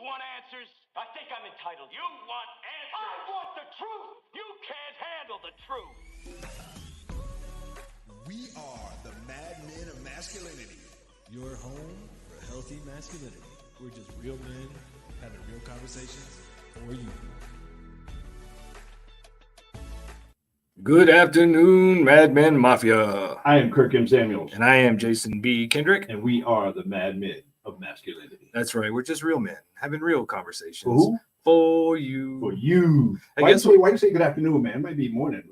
want answers? I think I'm entitled. You want answers? I want the truth. You can't handle the truth. We are the Mad Men of Masculinity. Your home for healthy masculinity. We're just real men having real conversations for you. Good afternoon, Mad Men Mafia. I am Kirk M. Samuels. And I am Jason B. Kendrick. And we are the Mad Men of Masculinity. That's right. We're just real men having real conversations. Who? For you. For you. Why you say good afternoon, man? It might be morning.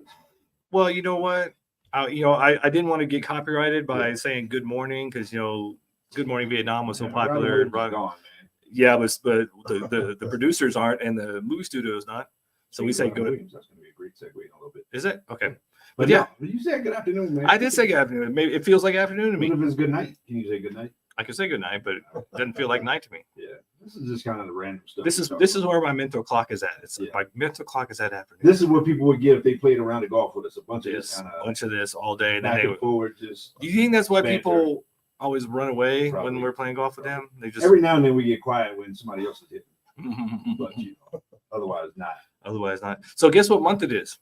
Well, you know what? I didn't want to get copyrighted by saying good morning because, Good Morning Vietnam was so popular. And gone, man. Yeah, but the producers aren't and the movie studio's not. So we say good. Williams, that's going to be a great segue in a little bit. Is it? Okay. But yeah, you said good afternoon, man. I did say good afternoon. Maybe it feels like afternoon to me. What if it's good night? Can you say good night? I can say good night, but it doesn't feel like night to me. Yeah. This is just kind of the random stuff. This is where my mental clock is at. My mental clock is at afternoon. This is what people would get if they played around the golf with us. A bunch of this all day. Back and forward. Just do you think that's why people always run away when we're playing golf with them? They just every now and then we get quiet when somebody else is hitting. But otherwise not. Otherwise not. So guess what month it is?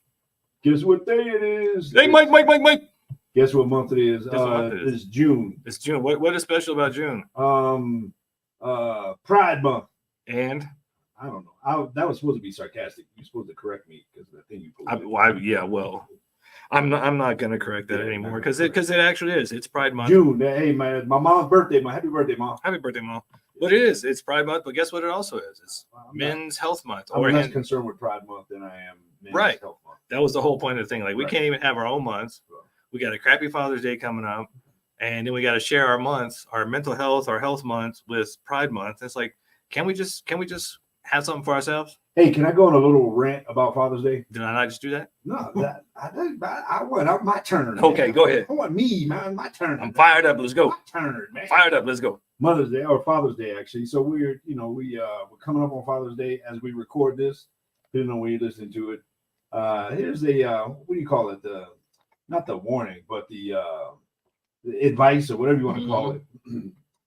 Guess what day it is? Hey, Mike. Guess what month it is? It's June. It's June. What is special about June? Pride Month. And I don't know. That was supposed to be sarcastic. You're supposed to correct me because the thing you pulled. I'm not gonna correct that anymore because it actually is. It's Pride Month. June. Hey, my mom's birthday. Happy birthday, Mom. Happy birthday, Mom. But it is. It's Pride Month. But guess what? It also is. It's Men's Health Month. I'm less concerned with Pride Month than I am Men's Health Month. That was the whole point of the thing. Like we can't even have our own months. We got a crappy Father's Day coming up, and then we got to share our months, our mental health, our health months with Pride Month. It's like, can we just have something for ourselves? Hey, can I go on a little rant about Father's Day? Did I not just do that? No, I want my turn. Okay, go ahead. I want me, man, my turn. I'm fired up. Let's go. My turn, man. Fired up. Let's go. Mother's Day or Father's Day, actually. So we're coming up on Father's Day as we record this, depending on when you're listening to it. Here's what do you call it? Not the warning, but the advice or whatever you want to call it.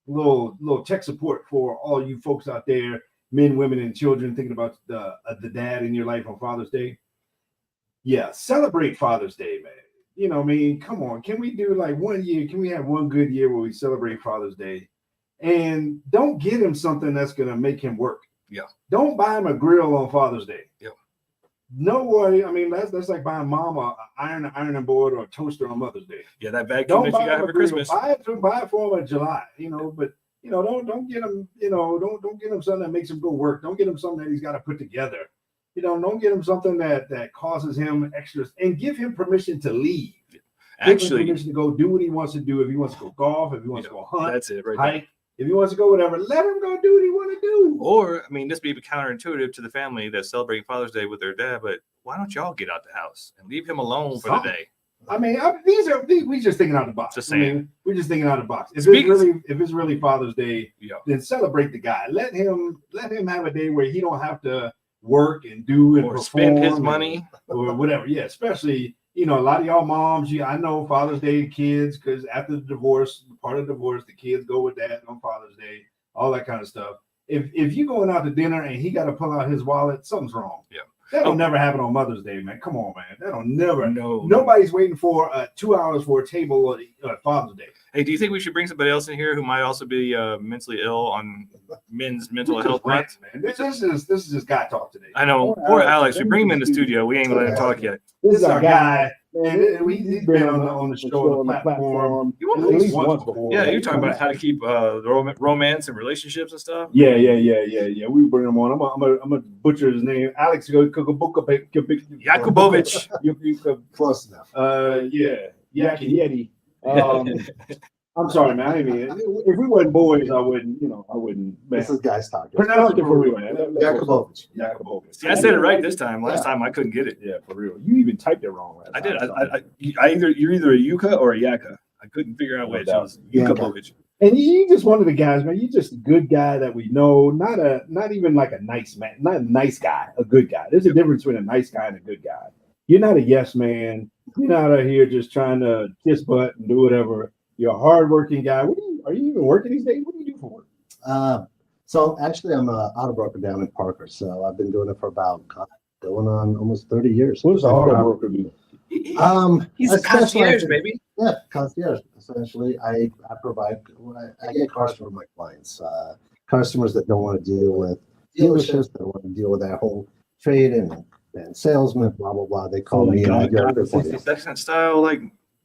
little tech support for all you folks out there, men, women, and children thinking about the dad in your life on Father's Day. Yeah, celebrate Father's Day, man. Come on. Can we do like 1 year? Can we have one good year where we celebrate Father's Day? And don't get him something that's going to make him work. Yeah. Don't buy him a grill on Father's Day. Yeah. No way. I mean, that's like buying mom a ironing board or a toaster on Mother's Day. Yeah, that vacuum that you got for Christmas. Buy it for him in July, but don't get him, don't get him something that makes him go work. Don't get him something that he's got to put together. Don't get him something that causes him extras, and give him permission to leave. Actually, give him permission to go do what he wants to do. If he wants to go golf, if he wants to go hunt, that's it, right? Hike. If he wants to go whatever, let him go do what he want to do. Or, this may be counterintuitive to the family that's celebrating Father's Day with their dad, but why don't y'all get out the house and leave him alone for the day? We just thinking out the box. Just saying. We're just thinking out the box. If it's really Father's Day, then celebrate the guy. Let him have a day where he don't have to work and do and or spend his money or whatever. Yeah, especially a lot of y'all moms. I know Father's Day kids, because after the divorce, part of the divorce, the kids go with dad on Father's Day, all that kind of stuff. If you going out to dinner and he got to pull out his wallet, something's wrong. Yeah. That'll never happen on Mother's Day, man. Come on, man. That'll never. No. Nobody's waiting for 2 hours for a table at Father's Day. Hey, do you think we should bring somebody else in here who might also be mentally ill on Men's Mental Health Month? Man. This is just guy talk today. I know. Poor Alex. We bring him in the studio. We ain't going to let him talk yet. This is our guy. And he's been on the show, on the platform. At least once before. Yeah, you're talking about how to keep romance and relationships and stuff. Yeah. We bring him on. I'm gonna butcher his name. Alex Yakubovich. Close enough. Yeti. I'm sorry, man. I mean, if we weren't boys, I wouldn't. Man. This is guys talking. Pronounce it for real, man. Yakubovich. See, I said it right this time. Last time I couldn't get it. Yeah, for real. You even typed it wrong. I did. You're either a Yuka or a Yaka. I couldn't figure out which. It was Yakubovich. And you just one of the guys, man. You're just a good guy that we know. Not even like a nice man. Not a nice guy. A good guy. There's a difference between a nice guy and a good guy. You're not a yes man. You're not out here just trying to kiss butt and do whatever. You're a hardworking guy. Are you even working these days? What do you do for work? So actually, I'm a auto broker down in Parker. So I've been doing it for about going on almost 30 years. What does an auto broker do? He's I a concierge, specialize in- baby. Yeah, concierge. Essentially, I provide. I get cars for my clients, customers that don't want to deal with dealerships, that don't want to deal with that whole trade and salesman, blah blah blah. They call me and I do it for them. 60-second style, like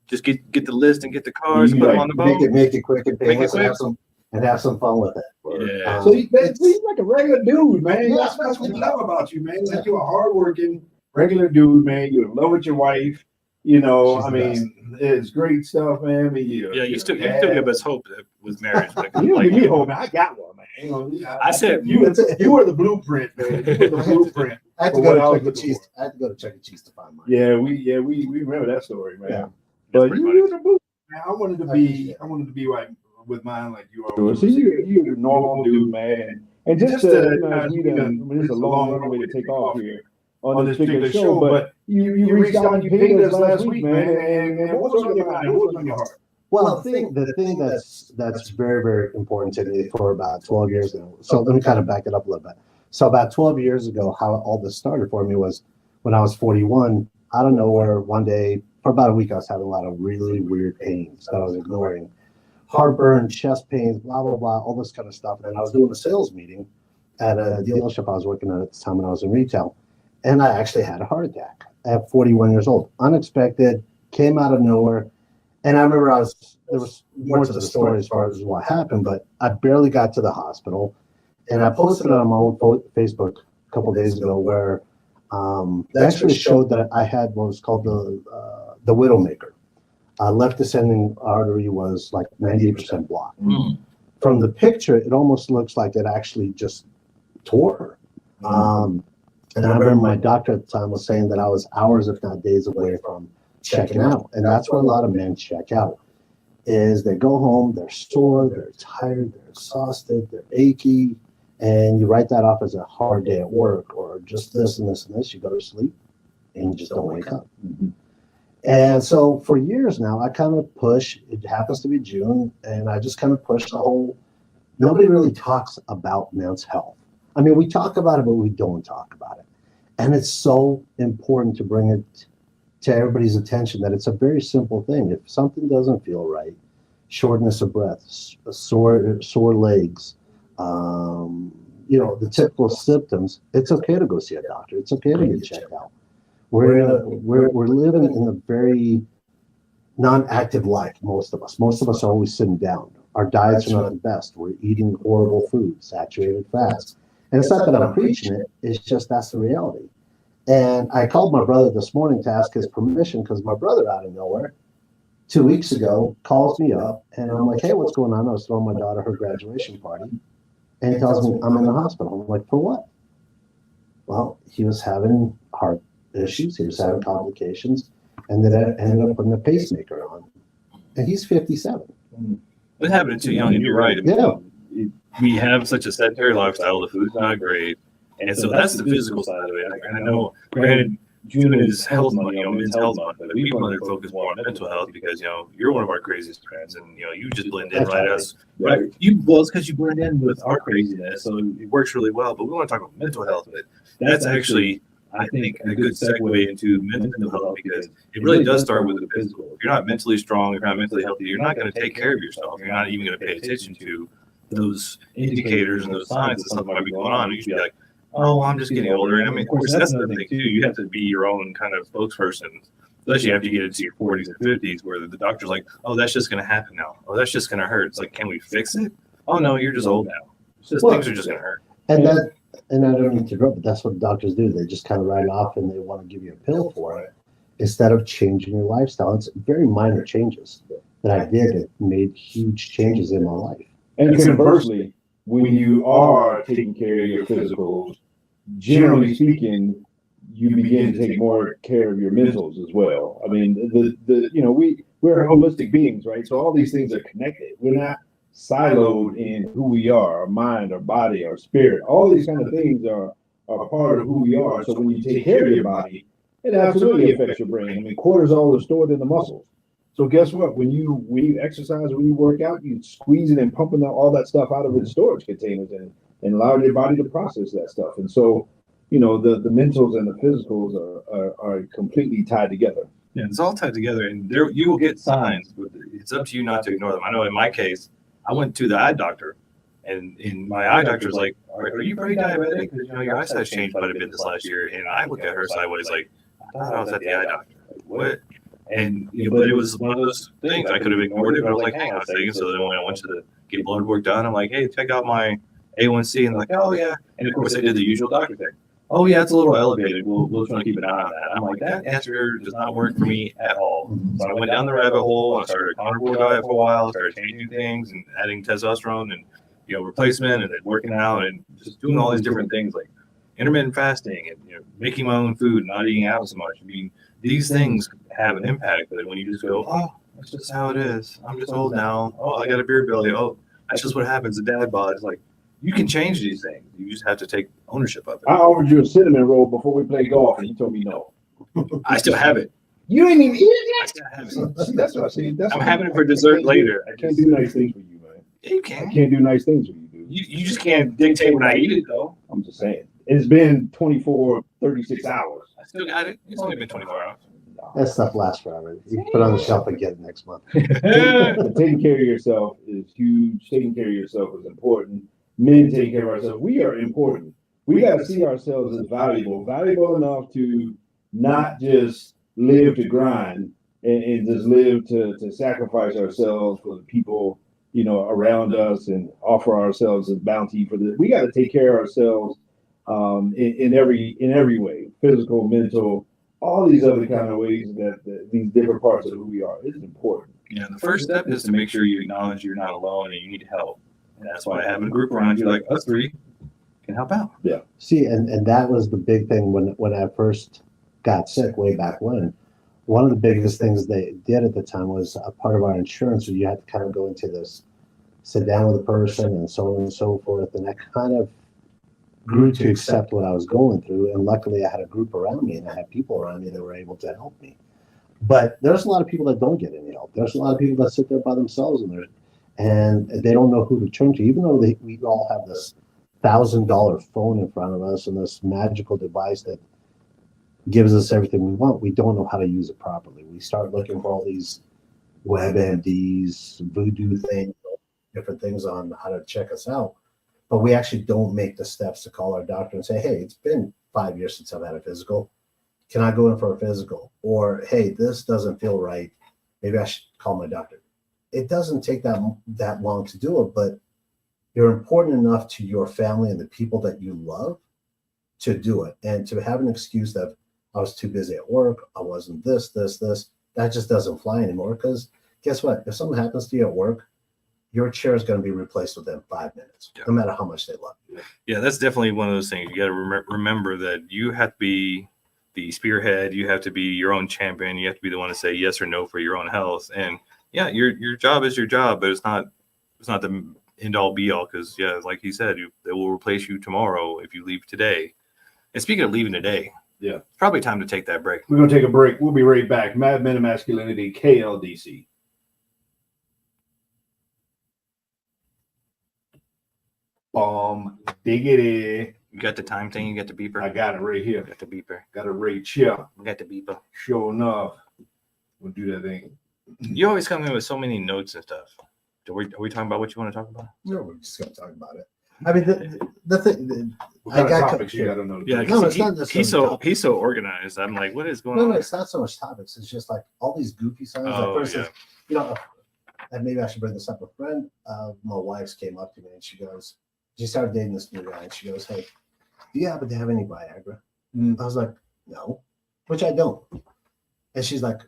just get the list and get the cars, You put them like on the boat. Make it quick and Make it painless, and quick. have some fun with it. Yeah. So he's like a regular dude, man. Yeah. That's what we love about you, man. Like you're a hardworking, regular dude, man. You're in love with your wife. You know, She's I the best. mean, it's great stuff, man. I mean, You still give us hope that with marriage. Like, You don't give me hope, man. I got one, man. You know, I said you were the blueprint, man. You were the blueprint. I had to For go what to I was Chuck E. looking Cheese. for. I had to go to Chuck E. Cheese to find mine. Yeah, we remember that story, man. Yeah. But pretty you much. were the blueprint, man. I wanted to be like with mine, like you are. So you're a normal dude, man. And just this is a long runway to take off here on this particular show, but you reached out and you paid us last week, man. And what was on your mind? What was on your heart? Well, the thing that's very, very important to me for about 12 years now. So let me kind of back it up a little bit. So about 12 years ago, how all this started for me was when I was 41, out of nowhere, one day, for about a week, I was having a lot of really weird pains that I was ignoring. Heartburn, chest pains, blah, blah, blah, all this kind of stuff. And I was doing a sales meeting at a dealership I was working at the time when I was in retail. And I actually had a heart attack at 41 years old. Unexpected, came out of nowhere. And I remember there was more to the story as far as what happened, but I barely got to the hospital. And I posted it on my own Facebook a couple of days ago where they actually showed that I had what was called the widowmaker. Left descending artery was like 98% blocked. Mm. From the picture, it almost looks like it actually just tore. And I remember my doctor at the time was saying that I was hours, if not days, away from checking out. And that's where a lot of men check out, is they go home, they're sore, they're tired, they're exhausted, they're achy, and you write that off as a hard day at work or just this and this and this. You go to sleep and you just don't wake up. Mm-hmm. And so for years now, I kind of push, it happens to be June, and I just kind of push the whole, nobody really talks about men's health. I mean, we talk about it, but we don't talk about it. And it's so important to bring it to everybody's attention that it's a very simple thing. If something doesn't feel right, shortness of breath, sore legs, the typical symptoms, it's okay to go see a doctor. It's okay to get checked out. We're living in a very non-active life, most of us. Most of us are always sitting down. Our diets are not the best. We're eating horrible food, saturated fats. And it's not that I'm preaching it, it's just that's the reality. And I called my brother this morning to ask his permission because my brother, out of nowhere, 2 weeks ago, calls me up and I'm like, hey, what's going on? I was throwing my daughter her graduation party. And he tells me I'm in the hospital. I'm like, for what? Well, he was having heart issues. He was having complications. And then I ended up putting a pacemaker on. And he's 57. It happened too young, and you're right. I mean, Yeah. we have such a sedentary lifestyle. The food's not great, and so that's the physical side of it. And I know, granted, June is health month, men's health month, but we wanted to focus more on mental health because you're one of our craziest friends, and you just blend in it's because you blend in with our craziness, so it works really well. But we want to talk about mental health, but that's actually, I think, a good segue into mental health because it really does start with the physical. If you're not mentally strong, if you're not mentally healthy, you're not going to take care of yourself. You're not even going to pay attention to those indicators and those signs that something might be going on. You should be like, oh, I'm just getting older. And I mean, of course, that's another thing too. You have to be your own kind of spokesperson, especially after you get into your 40s and 50s, where the doctor's like, oh, that's just going to happen now. Oh, that's just going to hurt. It's like, can we fix it? Oh, no, you're just old now. It's just things are just going to hurt. And I don't mean to interrupt, but that's what doctors do. They just kind of write it off and they want to give you a pill for it instead of changing your lifestyle. It's very minor changes that I did that made huge changes in my life. And conversely, when you are taking care of your physicals, generally speaking, you begin to take more care of your mentals as well. I mean, we're holistic beings, right? So all these things are connected. We're not siloed in who we are, our mind, our body, our spirit. All these kind of things are part of who we are. So when you take care of your body, it absolutely affects your brain. I mean, cortisol is stored in the muscles. So guess what? When you exercise, when you work out, you squeeze it and pumping all that stuff out of its storage containers, and and allow your body to process that stuff. And so, you know, the mentals and the physicals are completely tied together. Yeah, it's all tied together, and there you will get signs, but it's up to you not to ignore them. I know in my case, I went to the eye doctor, and my eye doctor was like, "Are you pre-diabetic? Because you know your eyesight's changed quite a bit this last year." And I looked at her sideways, like, "I thought I was at the eye doctor. Like, what?" And you know, but it was one of those things I could have ignored it. But I was like, "Hang on a second." So then when I went to get blood work done, I'm like, "Hey, check out my A1C," and they're like, "Oh yeah." And of course, I did the usual doctor thing. "Oh yeah, it's a little elevated. We'll try to keep an eye on that." I'm like, that answer does not work for me at all. So I went down the rabbit hole. I started a carnivore diet for a while. Started changing things and adding testosterone and replacement, and then working out and just doing all these different things like intermittent fasting and making my own food, not eating out so much. I mean, these things have an impact. But when you just go, "Oh, that's just how it is. I'm just old now. Oh, I got a beer belly. Oh, that's just what happens. The dad bod." It's like, you can change these things. You just have to take ownership of it. I offered you a cinnamon roll before we played golf, and you told me no. I still have it. You ain't even eat it I still have it. yet. See, that's what I see. I'm having it for dessert later. I can't do nice things for you, man. Yeah, you I can. can't do nice things for you, dude. You just can't dictate when I eat it, though. I'm just saying. It's been 24, 36 hours. I still got it. It's only been 24 hours. That stuff lasts forever. You can put it on the shelf and get it next month. Taking care of yourself is huge. Taking care of yourself is important. Men taking care of ourselves. We are important. We got to see ourselves as valuable enough to not just live to grind and just live to sacrifice ourselves for the people, around us and offer ourselves as bounty for this. We got to take care of ourselves in every way, physical, mental, all these other kind of ways that these different parts of who we are. It's important. Yeah, the first step is to make sure you acknowledge you're not alone and you need help. And that's why having a group around you like us three can help out. Yeah. See, and that was the big thing when I first got sick way back when. One of the biggest things they did at the time was a part of our insurance where you had to kind of go into this, sit down with a person and so on and so forth. And I kind of grew to accept what I was going through. And luckily I had a group around me and I had people around me that were able to help me. But there's a lot of people that don't get any help. There's a lot of people that sit there by themselves and they don't know who to turn to, even though we all have this $1,000 phone in front of us and this magical device that gives us everything we want. We don't know how to use it properly. We start looking for all these WebMDs, voodoo things, different things on how to check us out. But we actually don't make the steps to call our doctor and say, hey, it's been 5 years since I've had a physical. Can I go in for a physical? Or, hey, this doesn't feel right. Maybe I should call my doctor. It doesn't take that long to do it, but you're important enough to your family and the people that you love to do it. And to have an excuse that I was too busy at work, I wasn't this, that just doesn't fly anymore. Because guess what? If something happens to you at work, your chair is going to be replaced within 5 minutes, no matter how much they love you. Yeah, that's definitely one of those things. You got to remember that you have to be the spearhead. You have to be your own champion. You have to be the one to say yes or no for your own health. And yeah, your job is your job, but it's not the end all be all. Because yeah, like he said, they will replace you tomorrow if you leave today. And speaking of leaving today, yeah, it's probably time to take that break. We're gonna take a break. We'll be right back. Mad Men and Masculinity, KLDC. Diggity. You got the time thing? You got the beeper? I got it right here. Got the beeper. Got it right here. I got the beeper. Sure enough. We'll do that thing. You always come in with so many notes and stuff. Are we talking about what you want to talk about? No, we're just going to talk about it. I mean, the thing. What kind of topics you got to know? Yeah, no, it's not necessarily he's so organized. I'm like, what is going on? on? No, it's not so much topics. It's just like all these goofy signs. Oh, like, for instance, and maybe I should bring this up. A friend of my wife's came up to me and she started dating this new guy, and she goes, "Hey, do you happen to have any Viagra?" I was like, "No," which I don't. And she's like,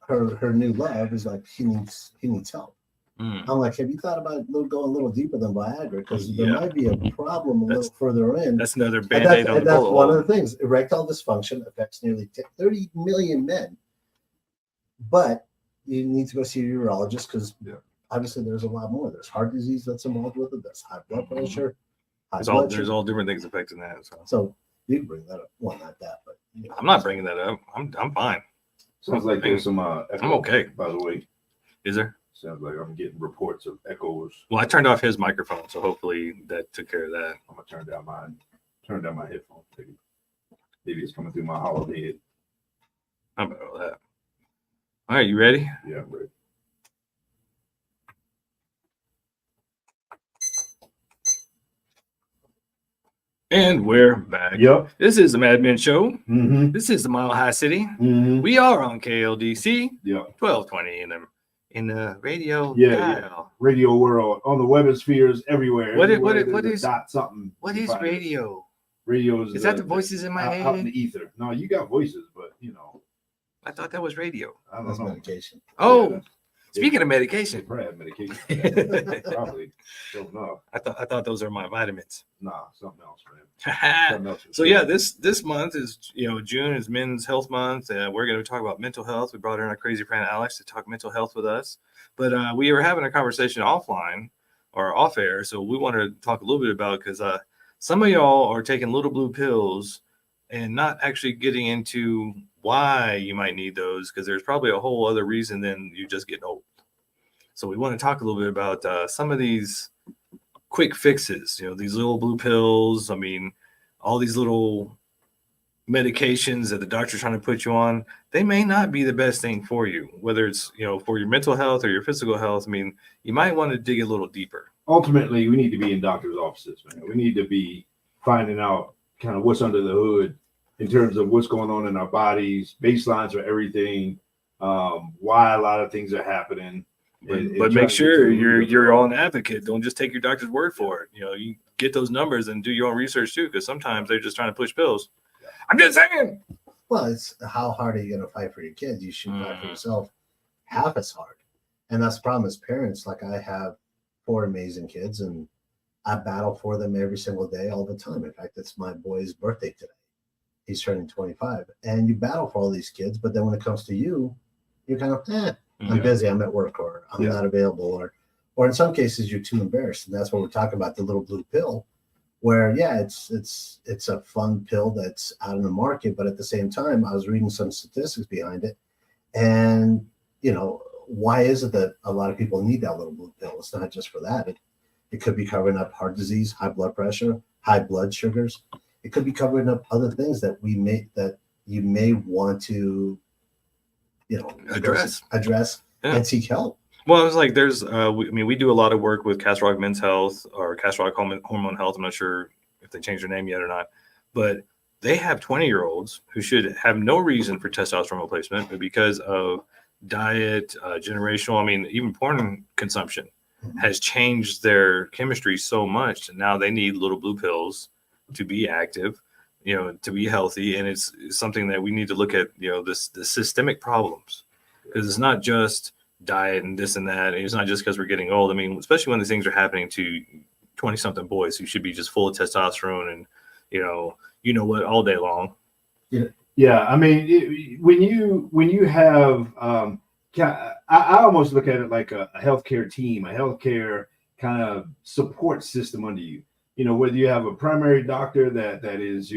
her new love is like, he needs help. I'm like, have you thought about going a little deeper than Viagra? Because there might be a problem a little further in. That's another Band-Aid on the bullet. That's one of the things. Erectile dysfunction affects nearly 30 million men. But you need to go see a urologist because obviously there's a lot more. There's heart disease that's involved with it. There's high blood pressure. There's all different things affecting that. So you can bring that up. Well, not that, but I'm not bringing that up. I'm fine. Sounds like there's some. I'm okay. By the way, is there? Sounds like I'm getting reports of echoes. Well, I turned off his microphone, so hopefully that took care of that. I'm gonna turn down my headphones. Maybe it's coming through my hollow head. How about all that? All right, you ready? Yeah, I'm ready. And we're back. Yep. This is the Mad Men Show. Mm-hmm. This is the Mile High City. Mm-hmm. We are on KLDC Yep. 1220 in the radio Yeah. dial. Radio world on the webospheres everywhere. What Everywhere is dot something? what you is find it. radio? Radio Is that the voices in my out, head? out in the ether? No, you got voices, but I thought that was radio. I don't That's know. medication. Oh, Yeah. speaking of medication, Probably have medication. for that. Probably. Don't know. I thought those are my vitamins. Nah, something else, man. Something else. So yeah, this month is June is Men's Health Month, and we're going to talk about mental health. We brought in our crazy friend Alex to talk mental health with us, but we were having a conversation offline or off air, so we wanted to talk a little bit about because some of y'all are taking little blue pills and not actually getting into why you might need those, because there's probably a whole other reason than you just getting old. So we want to talk a little bit about some of these quick fixes, these little blue pills. I mean, all these little medications that the doctor's trying to put you on, they may not be the best thing for you, whether it's, for your mental health or your physical health. I mean, you might want to dig a little deeper. Ultimately, we need to be in doctors' offices, man. We need to be finding out kind of what's under the hood in terms of what's going on in our bodies, baselines for everything, why a lot of things are happening. But make sure you're your own advocate. Don't just take your doctor's word for it. You get those numbers and do your own research too, because sometimes they're just trying to push pills. I'm just saying. Well, it's how hard are you going to fight for your kids? You should fight for yourself half as hard. And that's the problem as parents. Like, I have 4 amazing kids, and I battle for them every single day, all the time. In fact, it's my boy's birthday today. He's turning 25. And you battle for all these kids, but then when it comes to you, you're kind of, I'm busy, I'm at work, or I'm not available, or in some cases you're too embarrassed. And that's what we're talking about, the little blue pill, where it's a fun pill that's out in the market, but at the same time, I was reading some statistics behind it. And why is it that a lot of people need that little blue pill? It's not just for that. It could be covering up heart disease, high blood pressure, high blood sugars. It could be covering up other things that you may want to address and seek help. Well, it's like there's we do a lot of work with Castle Rock Men's Health or Castle Rock Hormone Health. I'm not sure if they changed their name yet or not, but they have 20-year-olds who should have no reason for testosterone replacement, but because of diet, generational, even porn consumption has changed their chemistry so much, and now they need little blue pills to be active, to be healthy. And it's something that we need to look at, the systemic problems, because it's not just diet and this and that. And it's not just because we're getting old. Especially when these things are happening to 20-something boys who should be just full of testosterone and, what, all day long. Yeah. When you have, I almost look at it like a healthcare team, a healthcare kind of support system under you. Whether you have a primary doctor that is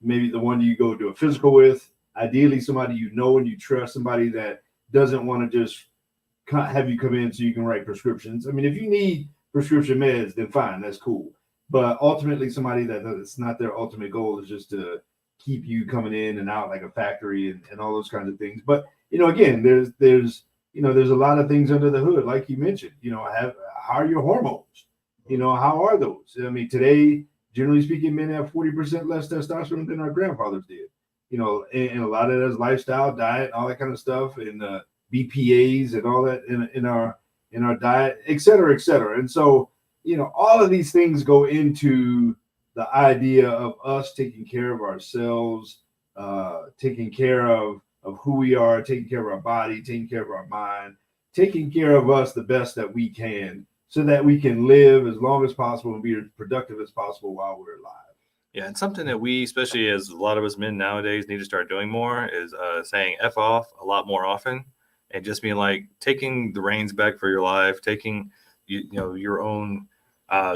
maybe the one you go do a physical with, ideally somebody and you trust, somebody that doesn't want to just have you come in so you can write prescriptions. If you need prescription meds, then fine, that's cool. But ultimately, somebody that's not their ultimate goal is just to keep you coming in and out like a factory and all those kinds of things. But again, there's a lot of things under the hood, like you mentioned. How are your hormones? How are those? Today, generally speaking, men have 40% less testosterone than our grandfathers did. And a lot of that is lifestyle, diet, all that kind of stuff, and BPAs and all that in our diet, et cetera, et cetera. And so, all of these things go into the idea of us taking care of ourselves, taking care of who we are, taking care of our body, taking care of our mind, taking care of us the best that we can, so that we can live as long as possible and be as productive as possible while we're alive. Yeah, and something that we, especially as a lot of us men nowadays, need to start doing more is saying F off a lot more often, and just being like taking the reins back for your life, taking your own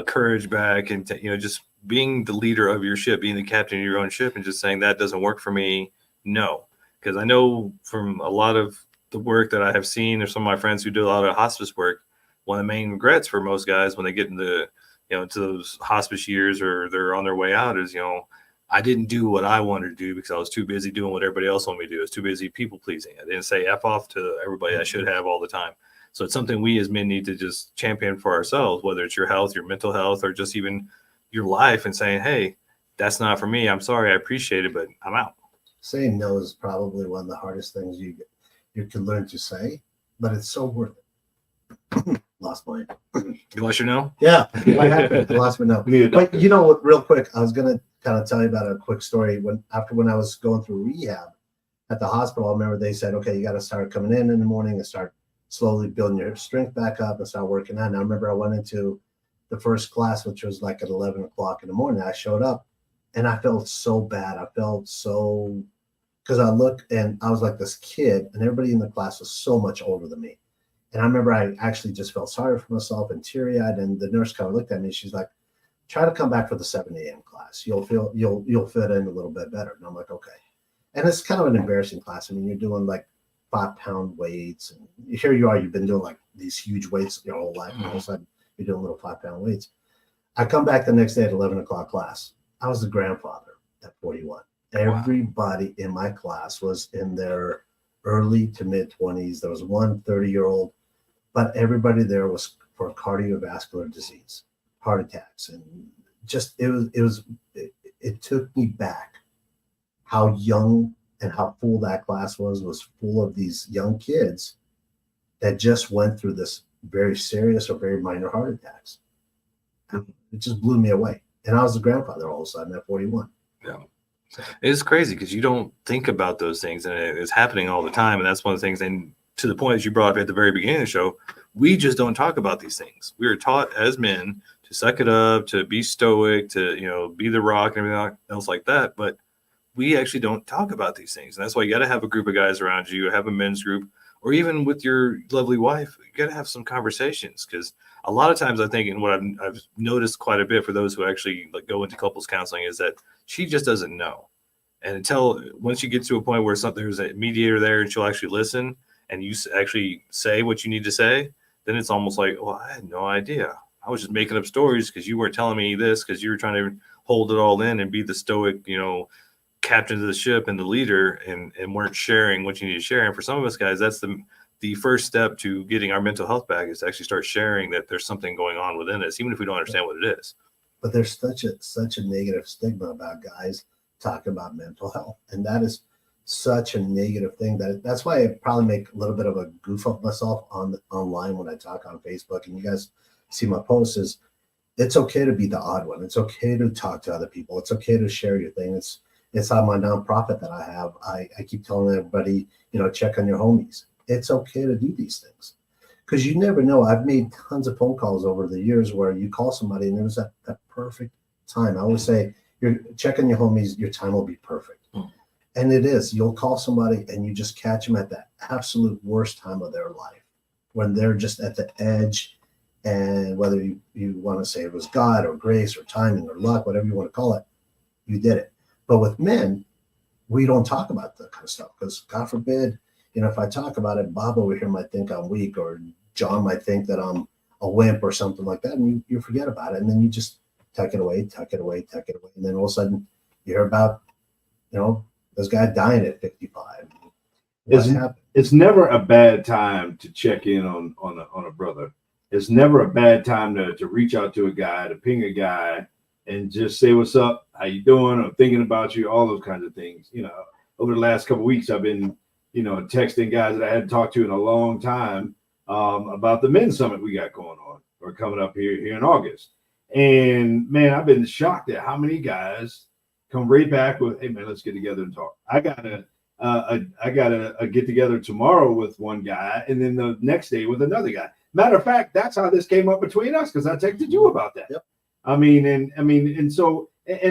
courage back, and just being the leader of your ship, being the captain of your own ship, and just saying that doesn't work for me. No, because I know from a lot of the work that I have seen, or some of my friends who do a lot of hospice work, one of the main regrets for most guys when they get into, into those hospice years or they're on their way out is, I didn't do what I wanted to do because I was too busy doing what everybody else wanted me to do. I was too busy people pleasing. I didn't say F off to everybody I should have all the time. So it's something we as men need to just champion for ourselves, whether it's your health, your mental health, or just even your life, and saying, hey, that's not for me. I'm sorry. I appreciate it, but I'm out. Saying no is probably one of the hardest things you can learn to say, but it's so worth it. Lost mine. You lost your no? Yeah, what happened? I lost my no. But what, real quick, I was gonna kind of tell you about a quick story. When I was going through rehab at the hospital, I remember they said, okay, you got to start coming in the morning and start slowly building your strength back up and start working out. And I remember I went into the first class, which was like at 11 o'clock in the morning. I showed up and I felt so bad. I felt so, because I looked and I was like this kid, and everybody in the class was so much older than me. And I remember I actually just felt sorry for myself and teary-eyed. And the nurse kind of looked at me. She's like, try to come back for the 7 a.m. class. You'll fit in a little bit better. And I'm like, okay. And it's kind of an embarrassing class. I mean, you're doing like 5-pound weights, and here you are, you've been doing like these huge weights your whole life, and all of a sudden you're doing little 5-pound weights. I come back the next day at 11 o'clock class. I was the grandfather at 41. Everybody in my class was in their early to mid 20s. There was one 30-year-old, but everybody there was for cardiovascular disease, heart attacks, and just it took me back how young and how full that class was full of these young kids that just went through this very serious or very minor heart attacks. It just blew me away. And I was the grandfather all of a sudden at 41. Yeah. It's crazy because you don't think about those things, and it's happening all the time. And that's one of the things, and to the point that you brought up at the very beginning of the show, we just don't talk about these things. We are taught as men to suck it up, to be stoic, to, be the rock and everything else like that. But we actually don't talk about these things. And that's why you got to have a group of guys around you, have a men's group, or even with your lovely wife, you got to have some conversations. Because a lot of times I think, and what I've noticed quite a bit for those who actually go into couples counseling, is that she just doesn't know. And until once you get to a point where there's a mediator there and she'll actually listen and you actually say what you need to say, then it's almost like, well, I had no idea. I was just making up stories because you weren't telling me this, because you were trying to hold it all in and be the stoic, captain of the ship and the leader, and weren't sharing what you need to share. And for some of us guys, that's the first step to getting our mental health back, is to actually start sharing that there's something going on within us, even if we don't understand what it is. But there's such a negative stigma about guys talking about mental health, and that is such a negative thing that's why I probably make a little bit of a goof of myself online when I talk on Facebook, and you guys see my posts. Is it's okay to be the odd one. It's okay to talk to other people. It's okay to share your thing. It's on my nonprofit that I have. I keep telling everybody, check on your homies. It's okay to do these things, because you never know. I've made tons of phone calls over the years where you call somebody and it was that perfect time. I always say, you're checking your homies, your time will be perfect. And it is. You'll call somebody and you just catch them at the absolute worst time of their life, when they're just at the edge. And whether you want to say it was God or grace or timing or luck, whatever you want to call it, you did it. But with men, we don't talk about that kind of stuff, because God forbid, if I talk about it, Bob over here might think I'm weak, or John might think that I'm a wimp or something like that. And you forget about it. And then you just tuck it away. And then all of a sudden you hear about, this guy dying at 55. It's never a bad time to check in on a brother. It's never a bad time to reach out to a guy, to ping a guy and just say, what's up? How you doing? I'm thinking about you, all those kinds of things. Over the last couple of weeks, I've been, texting guys that I hadn't talked to in a long time about the men's summit we got going on, or coming up here in August. And man, I've been shocked at how many guys come right back with, hey man, let's get together and talk. I got a get together tomorrow with one guy, and then the next day with another guy. Matter of fact, that's how this came up between us, because I texted you about that. Yep. And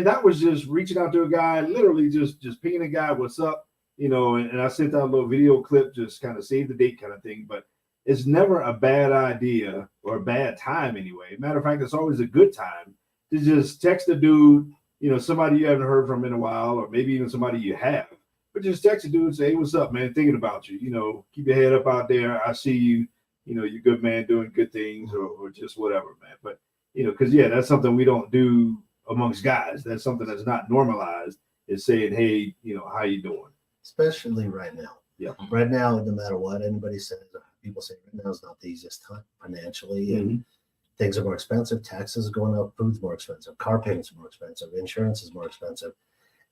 that was just reaching out to a guy, literally just pinging a guy, what's up, and I sent out a little video clip, just kind of save the date kind of thing. But it's never a bad idea, or a bad time anyway. Matter of fact, it's always a good time to just text a dude, somebody you haven't heard from in a while, or maybe even somebody you have, but just text a dude and say, hey, what's up, man? Thinking about you. You know, keep your head up out there. I see you. You know, you're a good man doing good things, or just whatever, man. But you know, because that's something we don't do amongst guys. That's something that's not normalized. Is saying, hey, you know, how you doing? Especially right now. Yeah. Right now, no matter what anybody says, people say right now is not the easiest time financially, and things are more expensive. Taxes are going up, food's more expensive, car payments are more expensive, insurance is more expensive.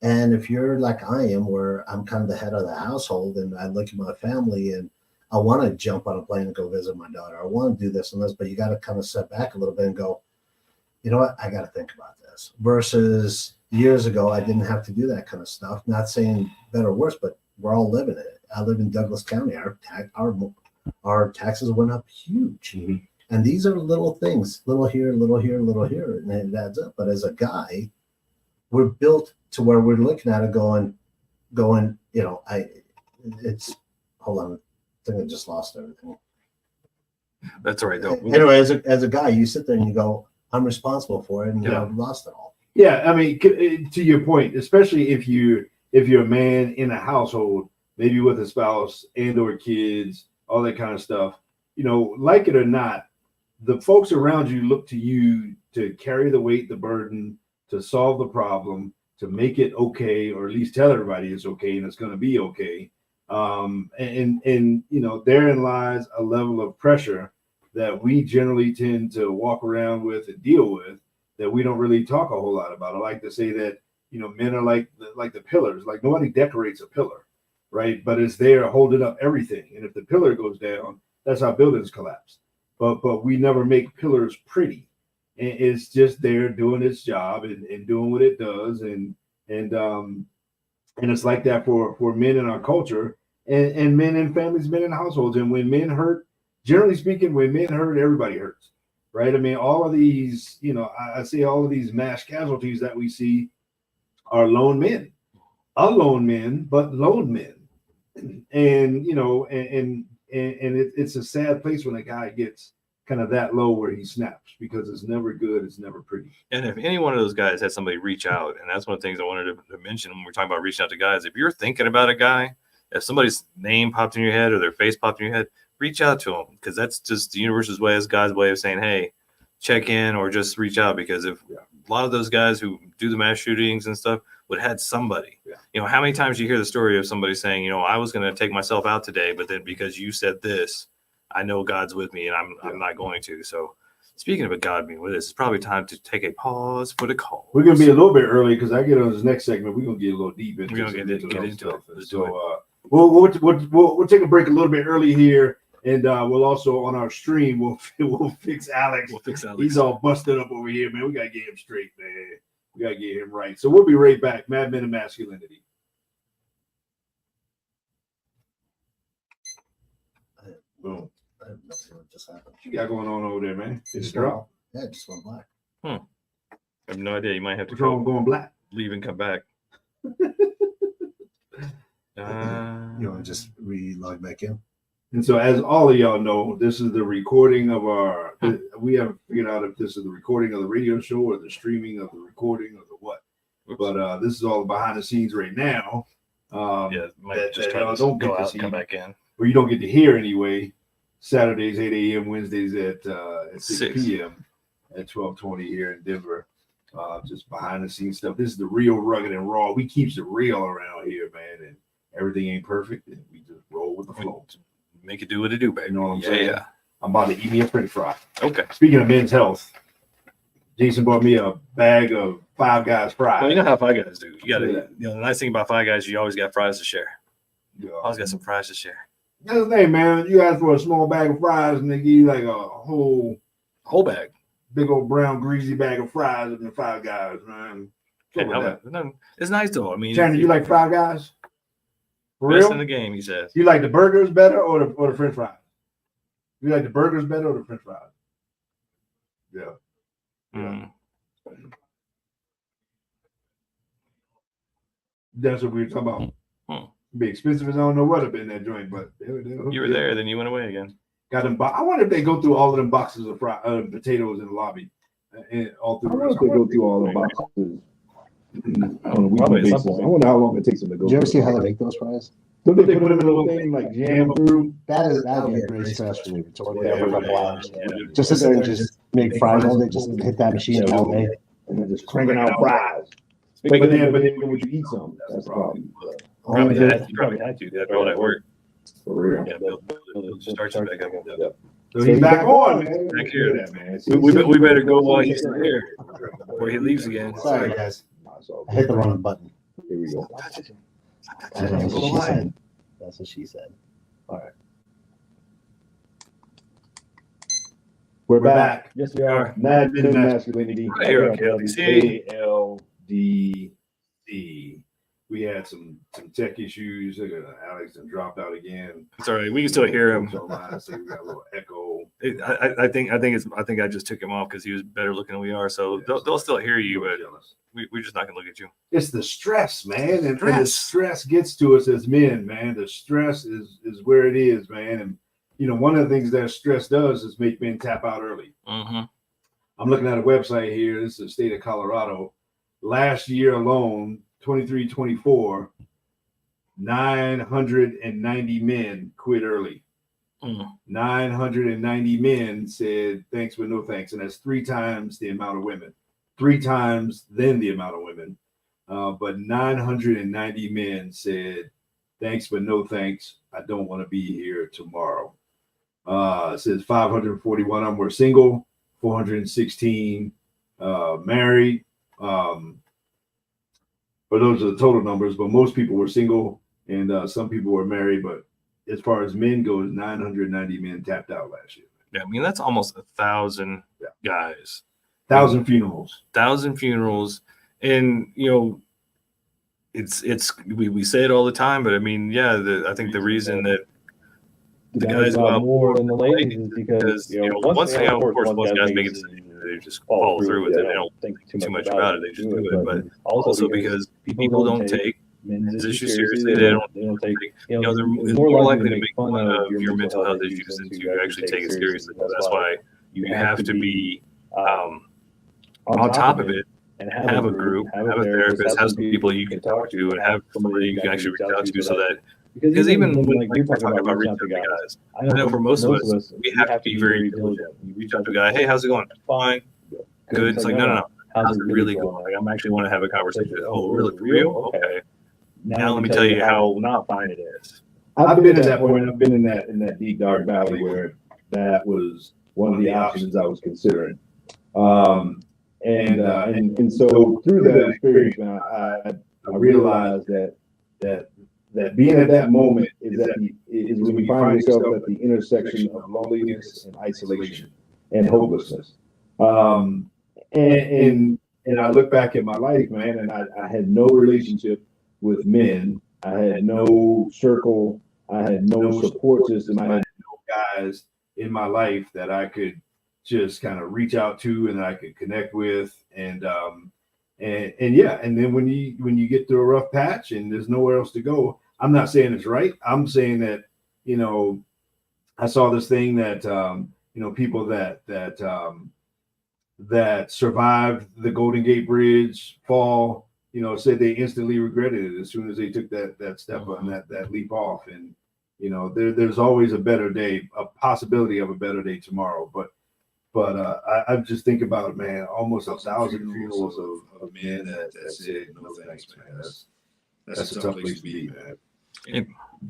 And if you're like I am, where I'm kind of the head of the household, and I look at my family and I want to jump on a plane and go visit my daughter. I want to do this and this, but you got to kind of step back a little bit and go, you know what? I got to think about this. Versus years ago, I didn't have to do that kind of stuff. Not saying better or worse, but we're all living it. I live in Douglas County. Our taxes went up huge. And these are little things, little here, little here, little here, and it adds up. But as a guy, we're built to where we're looking at it going, you know, hold on. I think I just lost everything. That's all right, though. Anyway, as a guy, you sit there and you go, I'm responsible for it, and I've lost it all. Yeah, I mean, to your point, especially if you're a man in a household, maybe with a spouse and or kids, all that kind of stuff, you know, like it or not, the folks around you look to you to carry the weight, the burden, to solve the problem, to make it okay, or at least tell everybody it's okay and it's going to be okay. And you know, therein lies a level of pressure that we generally tend to walk around with and deal with that we don't really talk a whole lot about. I like to say that, you know, men are like the pillars. Like nobody decorates a pillar, right? But it's there holding up everything. And if the pillar goes down, that's how buildings collapse. But we never make pillars pretty. And it's just there doing its job and doing what it does. And it's like that for men in our culture and men in families, men in households. And when men hurt, generally speaking, when men hurt, everybody hurts, right? I mean, all of these, you know, I see all of these mass casualties that we see are lone men, alone men, but lone men. And, you know, and it's a sad place when a guy gets kind of that low where he snaps, because it's never good. It's never pretty. And if any one of those guys had somebody reach out, and that's one of the things I wanted to mention when we're talking about reaching out to guys, if you're thinking about a guy, if somebody's name popped in your head or their face popped in your head, reach out to them, because that's just the universe's way, as God's way of saying, hey, check in or just reach out. Because if a lot of those guys who do the mass shootings and stuff would have had somebody, you know, how many times you hear the story of somebody saying, you know, I was going to take myself out today, but then because you said this, I know God's with me and I'm not going to. So speaking of God being with us, it's probably time to take a pause for the call. We're going to be a little bit early because I get on this next segment. We're going to get a little deep into We're going to get into it. Let's do it. We'll take a break a little bit early here, and we'll also on our stream we'll fix Alex. We'll fix Alex. He's all busted up over here, man. We gotta get him straight, man. We gotta get him right. So we'll be right back. Mad Men and Masculinity. Boom. I have no idea what just happened. What you got going on over there, man? It's drop. Yeah, it just went black. I have no idea. You might have to What's wrong with going black? leave and come back. You want to just re-log back in? And so, as all of y'all know, this is the recording of our. We haven't figured out if this is the recording of the radio show or the streaming of the recording or the what. Oops. But this is all behind the scenes right now. Might just try y'all to don't go get to out see, and come back in. or you don't get to hear anyway. Saturdays 8 a.m., Wednesdays at 6 p.m. at 12:20 here in Denver. Just behind the scenes stuff. This is the real rugged and raw. We keeps it real around here, man, and everything ain't perfect, and we just roll with the flow. Make it do what it do, baby. You know what I'm saying? Yeah. I'm about to eat me a French fry. Okay. Speaking of men's health, Jason bought me a bag of Five Guys fries. Well, you know how Five Guys do. You got to, Yeah. you know, the nice thing about Five Guys, you always got fries to share. Yeah. Always got some fries to share. That's the thing, man. You ask for a small bag of fries, and they give you like a whole bag. big old brown greasy bag of fries and the Five Guys, man. It's nice though. I mean, Shannon, you like Five Guys? For best real? in the game, he says. You like the burgers better or the French fries? You like the burgers better or the French fries? Yeah. Mm. That's what we were talking about. Be expensive as I don't know what up in that joint, but You were there, then you went away again. Got them. I wonder if they go through all of them boxes of potatoes in the lobby, and all through. I wonder if they go through all the boxes. I don't know. Probably We at some I wonder how long it takes them to go. Did you ever see how they make those fries? Don't they put them in a little thing like jam through? That'd be a great stress for me to work there for a couple hours. Yeah. Just to sit there and just make fries all day, just hit that machine all day. And they're just cranking out fries. But then when you eat some, that's the problem. Probably had to after all that work. For real. Yeah, they'll start you back up. Yeah. So he's back on, man. Back here. Look at that, man. We better go while he's still here before he leaves again. Sorry, guys. I hit the wrong button. Here we go. That's what she said. That's what she said. All right. We're back. Yes, we are. Mad Men of Masculinity. Right here on KLDC. ALDC. We had some tech issues. Alex done dropped out again. It's all right. We can still hear him. So I say we got a little echo. I think I just took him off because he was better looking than we are. So they'll still hear you, but we're just not gonna look at you. It's the stress, man, and the stress gets to us as men, man. The stress is where it is, man. And you know, one of the things that stress does is make men tap out early. Mm-hmm. I'm looking at a website here. This is the state of Colorado. Last year alone, 23-24, 990 men quit early. 990 men said thanks but no thanks, and that's 3 times the amount of women. 3 times then the amount of women. But 990 men said thanks but no thanks. I don't want to be here tomorrow. It says 541 of them were single, 416 married. But those are the total numbers. But most people were single, and some people were married. But as far as men goes, 990 men tapped out last year. Yeah, I mean that's almost 1,000 guys. 1,000 funerals. 1,000 funerals, and you know, we say it all the time, but I mean, yeah, I think the reason that the guys go out more than the ladies is because you know, once you know, of course, most guys make it. They just follow through with it. They don't think too much about it. They just do it. But also because people don't take men's issues seriously. They don't take. You know, they're more likely to make fun of your mental health issues than to actually take it seriously. That's why you have to be on top of it and have a group, have a therapist, have some people you can talk to, and have somebody you can actually reach out to, so that. Because even when we're talking about reaching out to guys, I know for most of us, we have to be very diligent. You reach out to a guy, hey, how's it going? Fine, good. It's like, no. How's it really going? Like, I'm actually want to have a conversation. Oh, really? Real? Okay. Now let me tell you how not fine it is. I've been at that point. I've been in that deep dark valley where that was one of the options I was considering. And so through that experience, man, I realized that being at that moment is when you find yourself at the intersection of loneliness and isolation and hopelessness. And I look back at my life, man, and I had no relationship with men. I had no circle. I had no support system. I had no guys in my life that I could just kind of reach out to and I could connect with. And then when you get through a rough patch and there's nowhere else to go, I'm not saying it's right. I'm saying that, you know, I saw this thing that, you know, people that survived the Golden Gate Bridge fall, you know, said they instantly regretted it as soon as they took that step on that leap off. And, you know, there's always a better day, a possibility of a better day tomorrow. But I just think about it, man, almost 1,000 funerals of men that said no thanks, man. That's a tough place to be, man.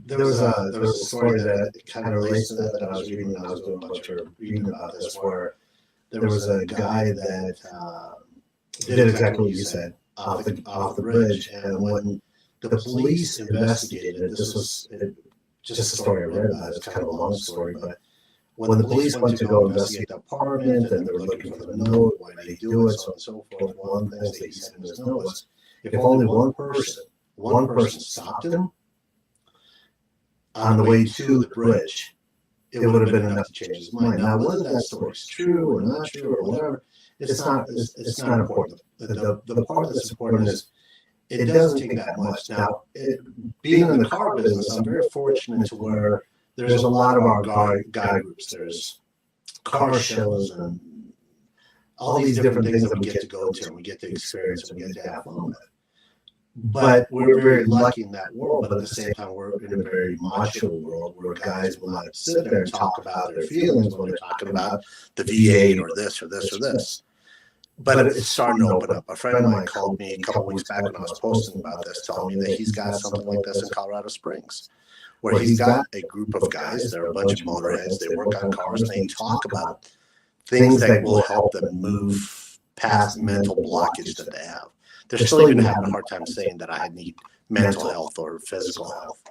There was a story that kind of relates to that I was reading. I was doing a bunch of reading about this, where there was a guy that did exactly what you said off the bridge, and when the police investigated it, this was just a story I read about. It's kind of a long story, but when the police went to go investigate the apartment and they were looking for the note, why did they do it, so on and so forth, one of the things that he said in his note was, if only one person stopped him on the way to the bridge, it would have been enough to change his mind. Now, whether that story is true or not true or whatever, it's not important. The part that's important is it doesn't take that much. Now, being in the car business, I'm very fortunate to where there's a lot of our guy groups. There's car shows and all these different things that we get to go to and we get to experience and we get to have fun with. But we're very lucky in that world. But at the same time, we're in a very macho world where guys will not sit there and talk about their feelings when they're talking about the V8 or this or this or this. But it's starting to open up. A friend of mine called me a couple of weeks back when I was posting about this, telling me that he's got something like this in Colorado Springs, where he's got a group of guys. They're a bunch of motorheads. They work on cars and they talk about things that will help them move past mental blockage that they have. They're still even having a hard time saying that I need mental health or physical health.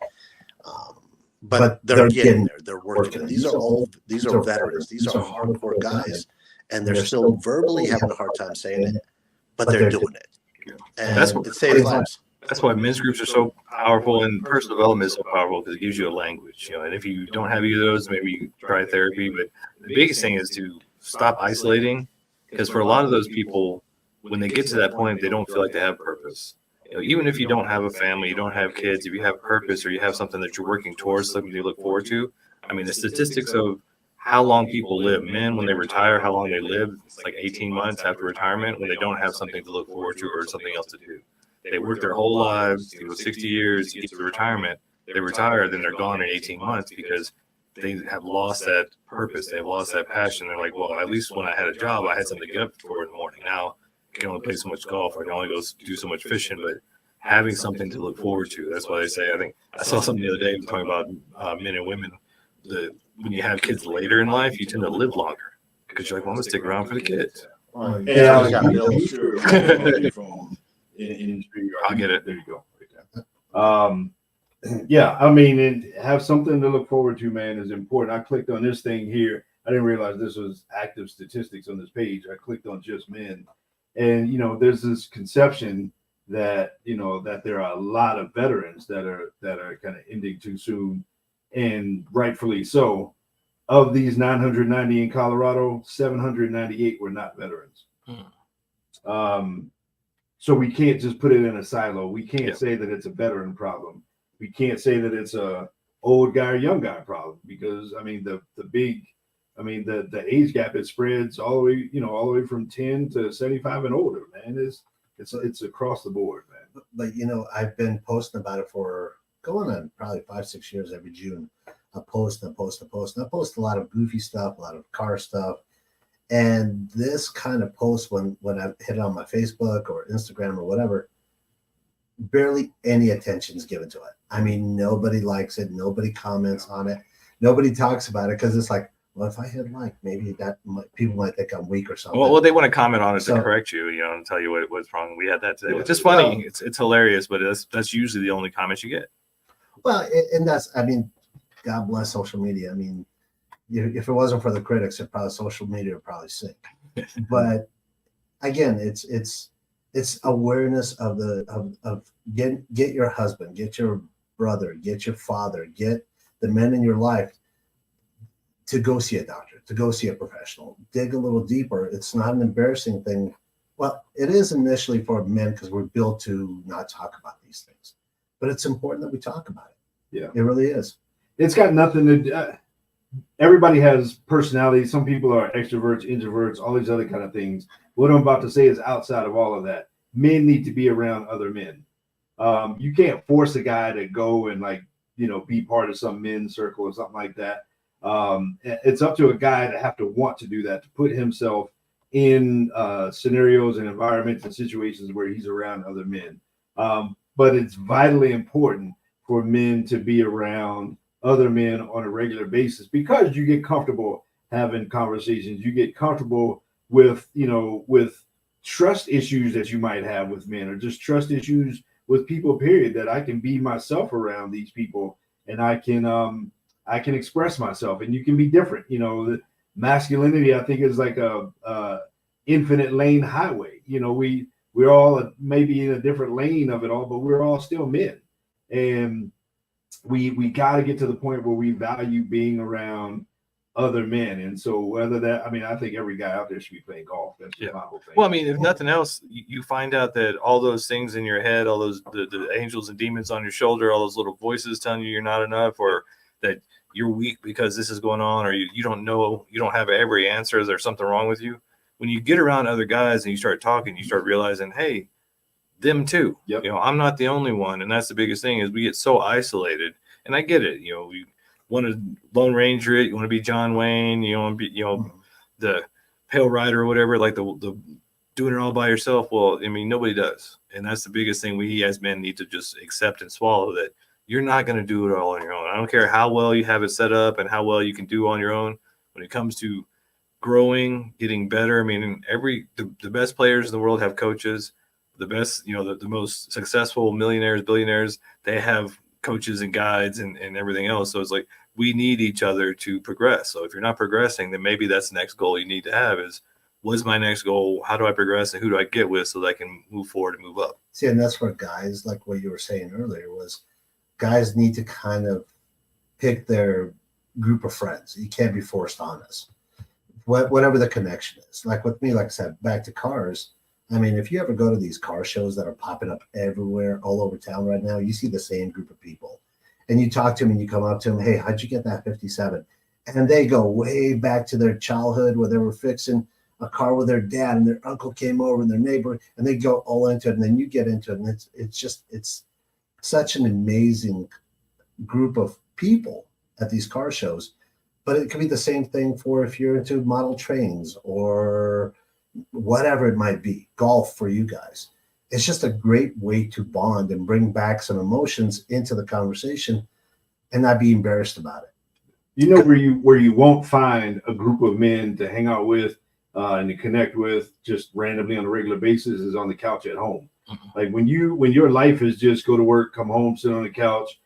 But they're getting there. They're working. These are veterans. These are hardcore guys. And they're still verbally having a hard time saying it, but they're doing it. And it saves lives. That's why men's groups are so powerful and personal development is so powerful because it gives you a language. And if you don't have either of those, maybe you try therapy. But the biggest thing is to stop isolating, because for a lot of those people, when they get to that point, they don't feel like they have purpose. Even if you don't have a family, you don't have kids, if you have purpose or you have something that you're working towards, something you look forward to. I mean, the statistics of how long people live, men, when they retire, how long they live, it's like 18 months after retirement when they don't have something to look forward to or something else to do. They work their whole lives, 60 years, get to retirement, they retire, then they're gone in 18 months because they have lost that purpose. They've lost that passion. They're like, well, at least when I had a job, I had something to get up for in the morning. Now I can only play so much golf. I can only go do so much fishing, but having something to look forward to. That's why they say, I think I saw something the other day talking about men and women. When you have kids later in life, you tend to live longer because you're like, well, I'm going to stick around for the kids. Yeah, I'll get it. There you go. Yeah, I mean, and have something to look forward to, man, is important. I clicked on this thing here. I didn't realize this was active statistics on this page. I clicked on just men. And, there's this conception that, that there are a lot of veterans that are kind of ending too soon, and rightfully so. Of these 990 in Colorado, 798 were not veterans. So we can't just put it in a silo. We can't say that it's a veteran problem. We can't say that it's a old guy or young guy problem, because I mean the age gap, it spreads all the way from 10 to 75 and older, man. It's across the board, man. But I've been posting about it for going on probably 5-6 years. Every June I post and post and post, and I post a lot of goofy stuff, a lot of car stuff. And this kind of post, when I hit it on my Facebook or Instagram or whatever, barely any attention is given to it. I mean, nobody likes it. Nobody comments on it. Nobody talks about it, because it's like, well, if I hit like, maybe people might think I'm weak or something. Well, they want to comment on it to correct you, and tell you what's wrong. We had that today, which is funny. It's hilarious, but that's usually the only comments you get. Well, and God bless social media. I mean, if it wasn't for the critics, social media would probably sink. But again, it's awareness of get your husband, get your brother, get your father, get the men in your life to go see a doctor, to go see a professional, dig a little deeper. It's not an embarrassing thing. Well, it is initially for men because we're built to not talk about these things, but it's important that we talk about it. Yeah, it really is. It's got nothing to. Everybody has personality. Some people are extroverts, introverts, all these other kind of things. What I'm about to say is outside of all of that. Men need to be around other men. You can't force a guy to go and be part of some men's circle or something like that. It's up to a guy to have to want to do that, to put himself in scenarios and environments and situations where he's around other men. But it's vitally important for men to be around other men on a regular basis, because you get comfortable having conversations. You get comfortable with trust issues that you might have with men, or just trust issues with people, period, that I can be myself around these people, and I can express myself, and you can be different. The masculinity, I think, is like a infinite lane highway. We're all maybe in a different lane of it all, but we're all still men. And we got to get to the point where we value being around other men. And so whether that, I think every guy out there should be playing golf. That's my whole thing. Well, if nothing else, you find out that all those things in your head, all those the angels and demons on your shoulder, all those little voices telling you you're not enough, or that you're weak because this is going on, or you don't know, you don't have every answer, there's something wrong with you. when you get around other guys and you start talking, you start realizing, hey, them too. Yep. You know, I'm not the only one. And that's the biggest thing is we get so isolated. And I get it. You know, we want to Lone Ranger it. You want to be John Wayne. You want to be, you know, the Pale Rider or whatever, like the doing it all by yourself. Well, I mean, nobody does. And that's the biggest thing we as men need to just accept and swallow, that you're not going to do it all on your own. I don't care how well you have it set up and how well you can do on your own. When it comes to growing, getting better, I mean, the best players in the world have coaches. The best, you know, the most successful millionaires, billionaires, they have coaches and guides and everything else. So it's like we need each other to progress. So if you're not progressing, then maybe that's the next goal you need to have is, what's my next goal? How do I progress and who do I get with so that I can move forward and move up? See, and that's where guys, like what you were saying earlier, was guys need to kind of pick their group of friends. You can't be forced on us. Whatever the connection is. Like with me, like I said, back to cars. I mean, if you ever go to these car shows that are popping up everywhere, all over town right now, you see the same group of people. And you talk to them and you come up to them, hey, how'd you get that 57? And they go way back to their childhood where they were fixing a car with their dad and their uncle came over and their neighbor, and they go all into it. And then you get into it. And it's such an amazing group of people at these car shows. But it could be the same thing for if you're into model trains or whatever it might be, golf for you guys. It's just a great way to bond and bring back some emotions into the conversation and not be embarrassed about it. You know where you won't find a group of men to hang out with and to connect with just randomly on a regular basis is on the couch at home. Like when your life is just go to work, come home, sit on the couch,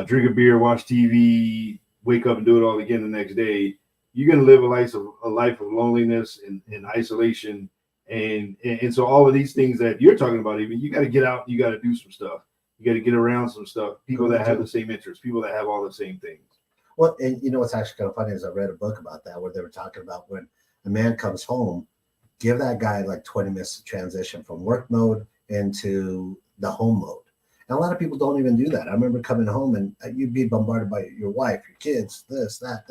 drink a beer, watch TV, wake up and do it all again the next day. You're going to live a life of loneliness and isolation. And so all of these things that you're talking about, even you got to get out, you got to do some stuff. You got to get around some stuff. People that have the same interests, people that have all the same things. Well, and you know what's actually kind of funny is I read a book about that where they were talking about when a man comes home, give that guy like 20 minutes to transition from work mode into the home mode. And a lot of people don't even do that. I remember coming home and you'd be bombarded by your wife, your kids, this, that,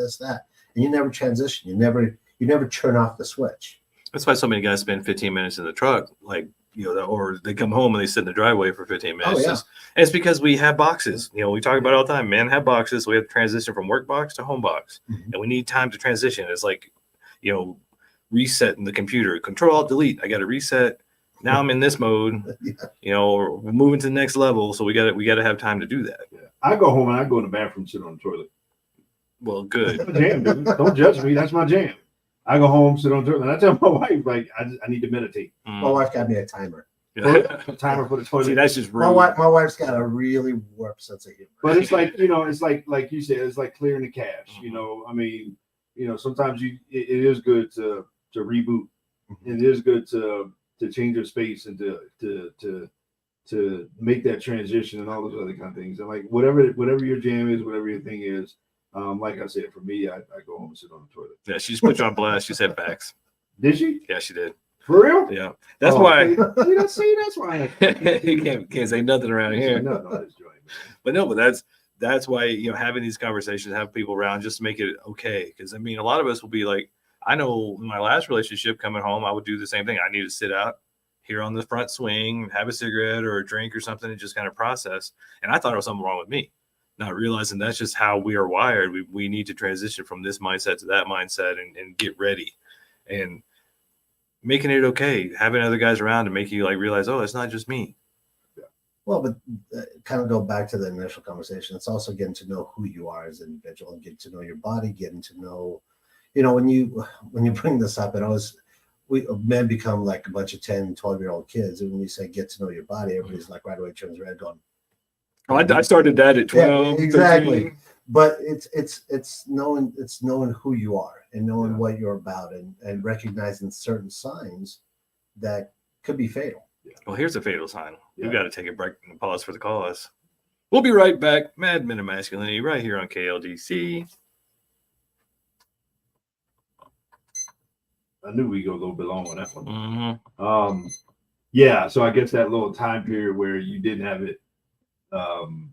and you never transition. You never turn off the switch. That's why so many guys spend 15 minutes in the truck, like, you know, or they come home and they sit in the driveway for 15 minutes. Oh, yeah. And it's because we have boxes. You know, we talk about it all the time. Men have boxes. So we have to transition from work box to home box. And we need time to transition. It's like, you know, resetting the computer. Control, Alt, Delete. I got to reset. Now I'm in this mode, you know, or we're moving to the next level. So we got to have time to do that. Yeah. I go home and I go in the bathroom, sit on the toilet. Well, good. That's my jam, dude. Don't judge me. That's my jam. I go home, sit on the toilet, and I tell my wife, like, I need to meditate. My wife got me a timer. Timer for the toilet. See, that's just rude. My wife's got a really warped sense of humor. But it's like, you know, it's like you said, it's like clearing the cache. You know, I mean, you know, sometimes it is good to reboot. It is good to change your space and to make that transition and all those other kind of things. And like whatever your jam is, whatever your thing is, like I said, for me, I go home and sit on the toilet. Yeah, she just put you on blast. She said facts. Did she? Yeah, she did. For real? Yeah. That's why. See, that's why. You can't say nothing around here. No, But that's why, you know, having these conversations, have people around just to make it okay. Because I mean, a lot of us will be like, I know in my last relationship coming home, I would do the same thing. I need to sit out here on the front swing, have a cigarette or a drink or something and just kind of process. And I thought there was something wrong with me, not realizing that's just how we are wired. We need to transition from this mindset to that mindset and get ready and making it okay. Having other guys around to make you like realize, oh, it's not just me. Well, but kind of go back to the initial conversation. It's also getting to know who you are as an individual and getting to know your body, getting to know, you know, when you bring this up, men become like a bunch of 10, 12-year-old kids. And when you say get to know your body, everybody's like right away turns red going. Oh, I started that at 12. Yeah, exactly. 13. But it's knowing who you are and knowing what you're about and recognizing certain signs that could be fatal. Yeah. Well, here's a fatal sign. Yeah. We've got to take a break and pause for the cause. We'll be right back. Mad Men of Masculinity right here on KLDC. I knew we'd go a little bit long on that one. Mm-hmm. Yeah, so I guess that little time period where you didn't have it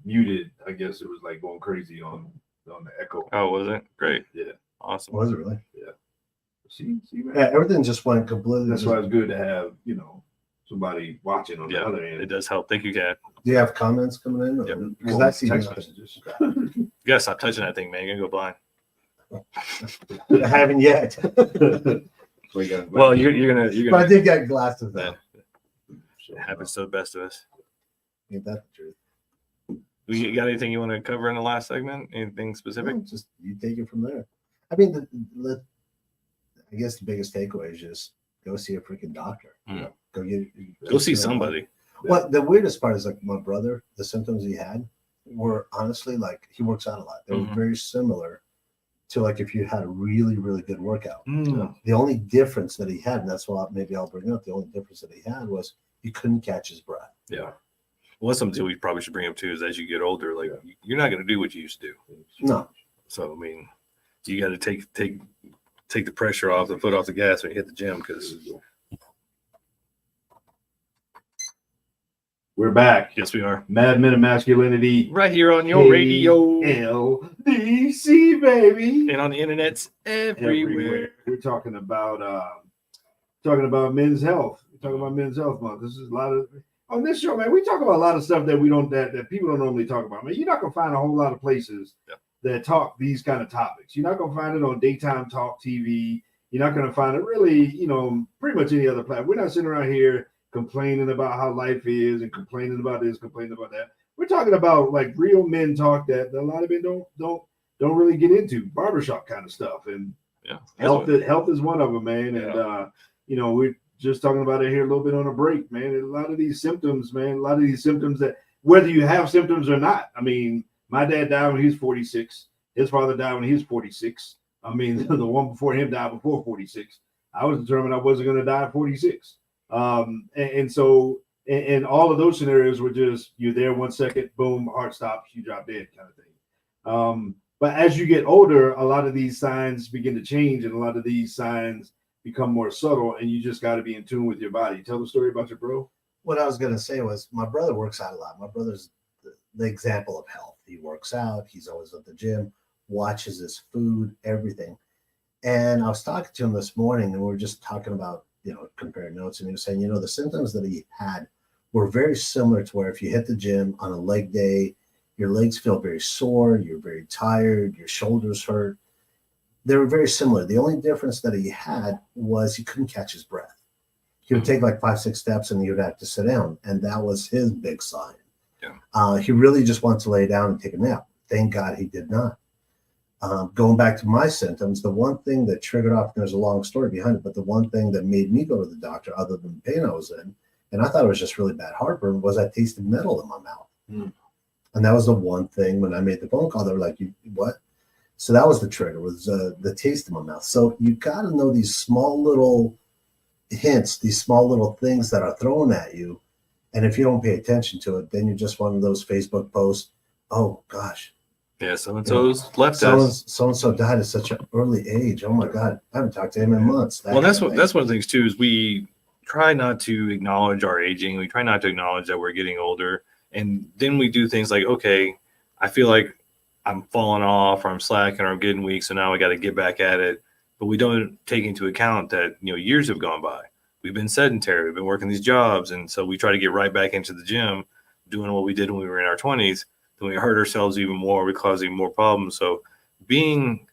muted, I guess it was like going crazy on the echo. Oh, was it? Great. Yeah. Awesome. Was it really? Yeah. See, man. Yeah, everything just went completely. That's why it's good to have, somebody watching on the other end. It does help. Thank you, Kat. Do you have comments coming in? Yep. Because I see text nothing. messages. You gotta stop touching that thing, man. You're gonna go blind. I haven't yet. Well, you're But I gonna. did get glasses though. It happens to the best of us. Ain't that the truth? You got anything you want to cover in the last segment? Anything specific? No, just you take it from there. I mean, I guess the biggest takeaway is just go see a freaking doctor. Go see somebody. Well, the weirdest part is like my brother, the symptoms he had were honestly like he works out a lot. They were very similar to like if you had a really, really good workout. The only difference that he had, and that's why maybe I'll bring up the only difference that he had was he couldn't catch his breath. Yeah. Well, that's something we probably should bring up too. Is as you get older, like you're not going to do what you used to do. No. So I mean, you got to take the pressure off, the foot off the gas when you hit the gym because. We're back. Yes, we are. Mad Men of Masculinity. Right here on your radio. LDC, baby. And on the internets everywhere. We're talking about men's health. We're talking about Men's Health Month. This is a lot of on this show, man. We talk about a lot of stuff that that people don't normally talk about. Man, you're not gonna find a whole lot of places that talk these kind of topics. You're not gonna find it on daytime talk TV. You're not gonna find it really, pretty much any other platform. We're not sitting around here complaining about how life is and complaining about this, complaining about that. We're talking about like real men talk that a lot of men don't really get into, barbershop kind of stuff. And health is one of them, man. Yeah. And we're just talking about it here a little bit on a break, man. And a lot of these symptoms, that whether you have symptoms or not. I mean, my dad died when he was 46. His father died when he was 46. I mean, the one before him died before 46. I was determined I wasn't going to die at 46. And so all of those scenarios were just you're there 1 second, boom, heart stops, you drop dead kind of thing. But as you get older, a lot of these signs begin to change and a lot of these signs become more subtle and you just got to be in tune with your body. Tell the story about your bro. What I was going to say was my brother works out a lot. My brother's the example of health. He works out. He's always at the gym, watches his food, everything. And I was talking to him this morning and we were just talking about, comparing notes, and he was saying, the symptoms that he had were very similar to where if you hit the gym on a leg day, your legs feel very sore, you're very tired, your shoulders hurt. They were very similar. The only difference that he had was he couldn't catch his breath. He would take like 5-6 steps and he would have to sit down. And that was his big sign. Yeah. He really just wanted to lay down and take a nap. Thank God he did not. Going back to my symptoms, the one thing that triggered off, there's a long story behind it, but the one thing that made me go to the doctor, other than the pain I was in, and I thought it was just really bad heartburn, was I tasted metal in my mouth. And that was the one thing when I made the phone call, they were like, what? So that was the trigger, was the taste in my mouth. So you got to know these small little hints, these small little things that are thrown at you. And if you don't pay attention to it, then you're just one of those Facebook posts, oh, gosh. Yeah, so-and-so's left us. So-and-so died at such an early age. Oh, my God. I haven't talked to him in months. That's one of the things, too, is we try not to acknowledge our aging. We try not to acknowledge that we're getting older. And then we do things like, okay, I feel like I'm falling off or I'm slacking or I'm getting weak, so now I got to get back at it. But we don't take into account that, years have gone by. We've been sedentary. We've been working these jobs. And so we try to get right back into the gym, doing what we did when we were in our 20s. Then we hurt ourselves even more. We cause even more problems. So being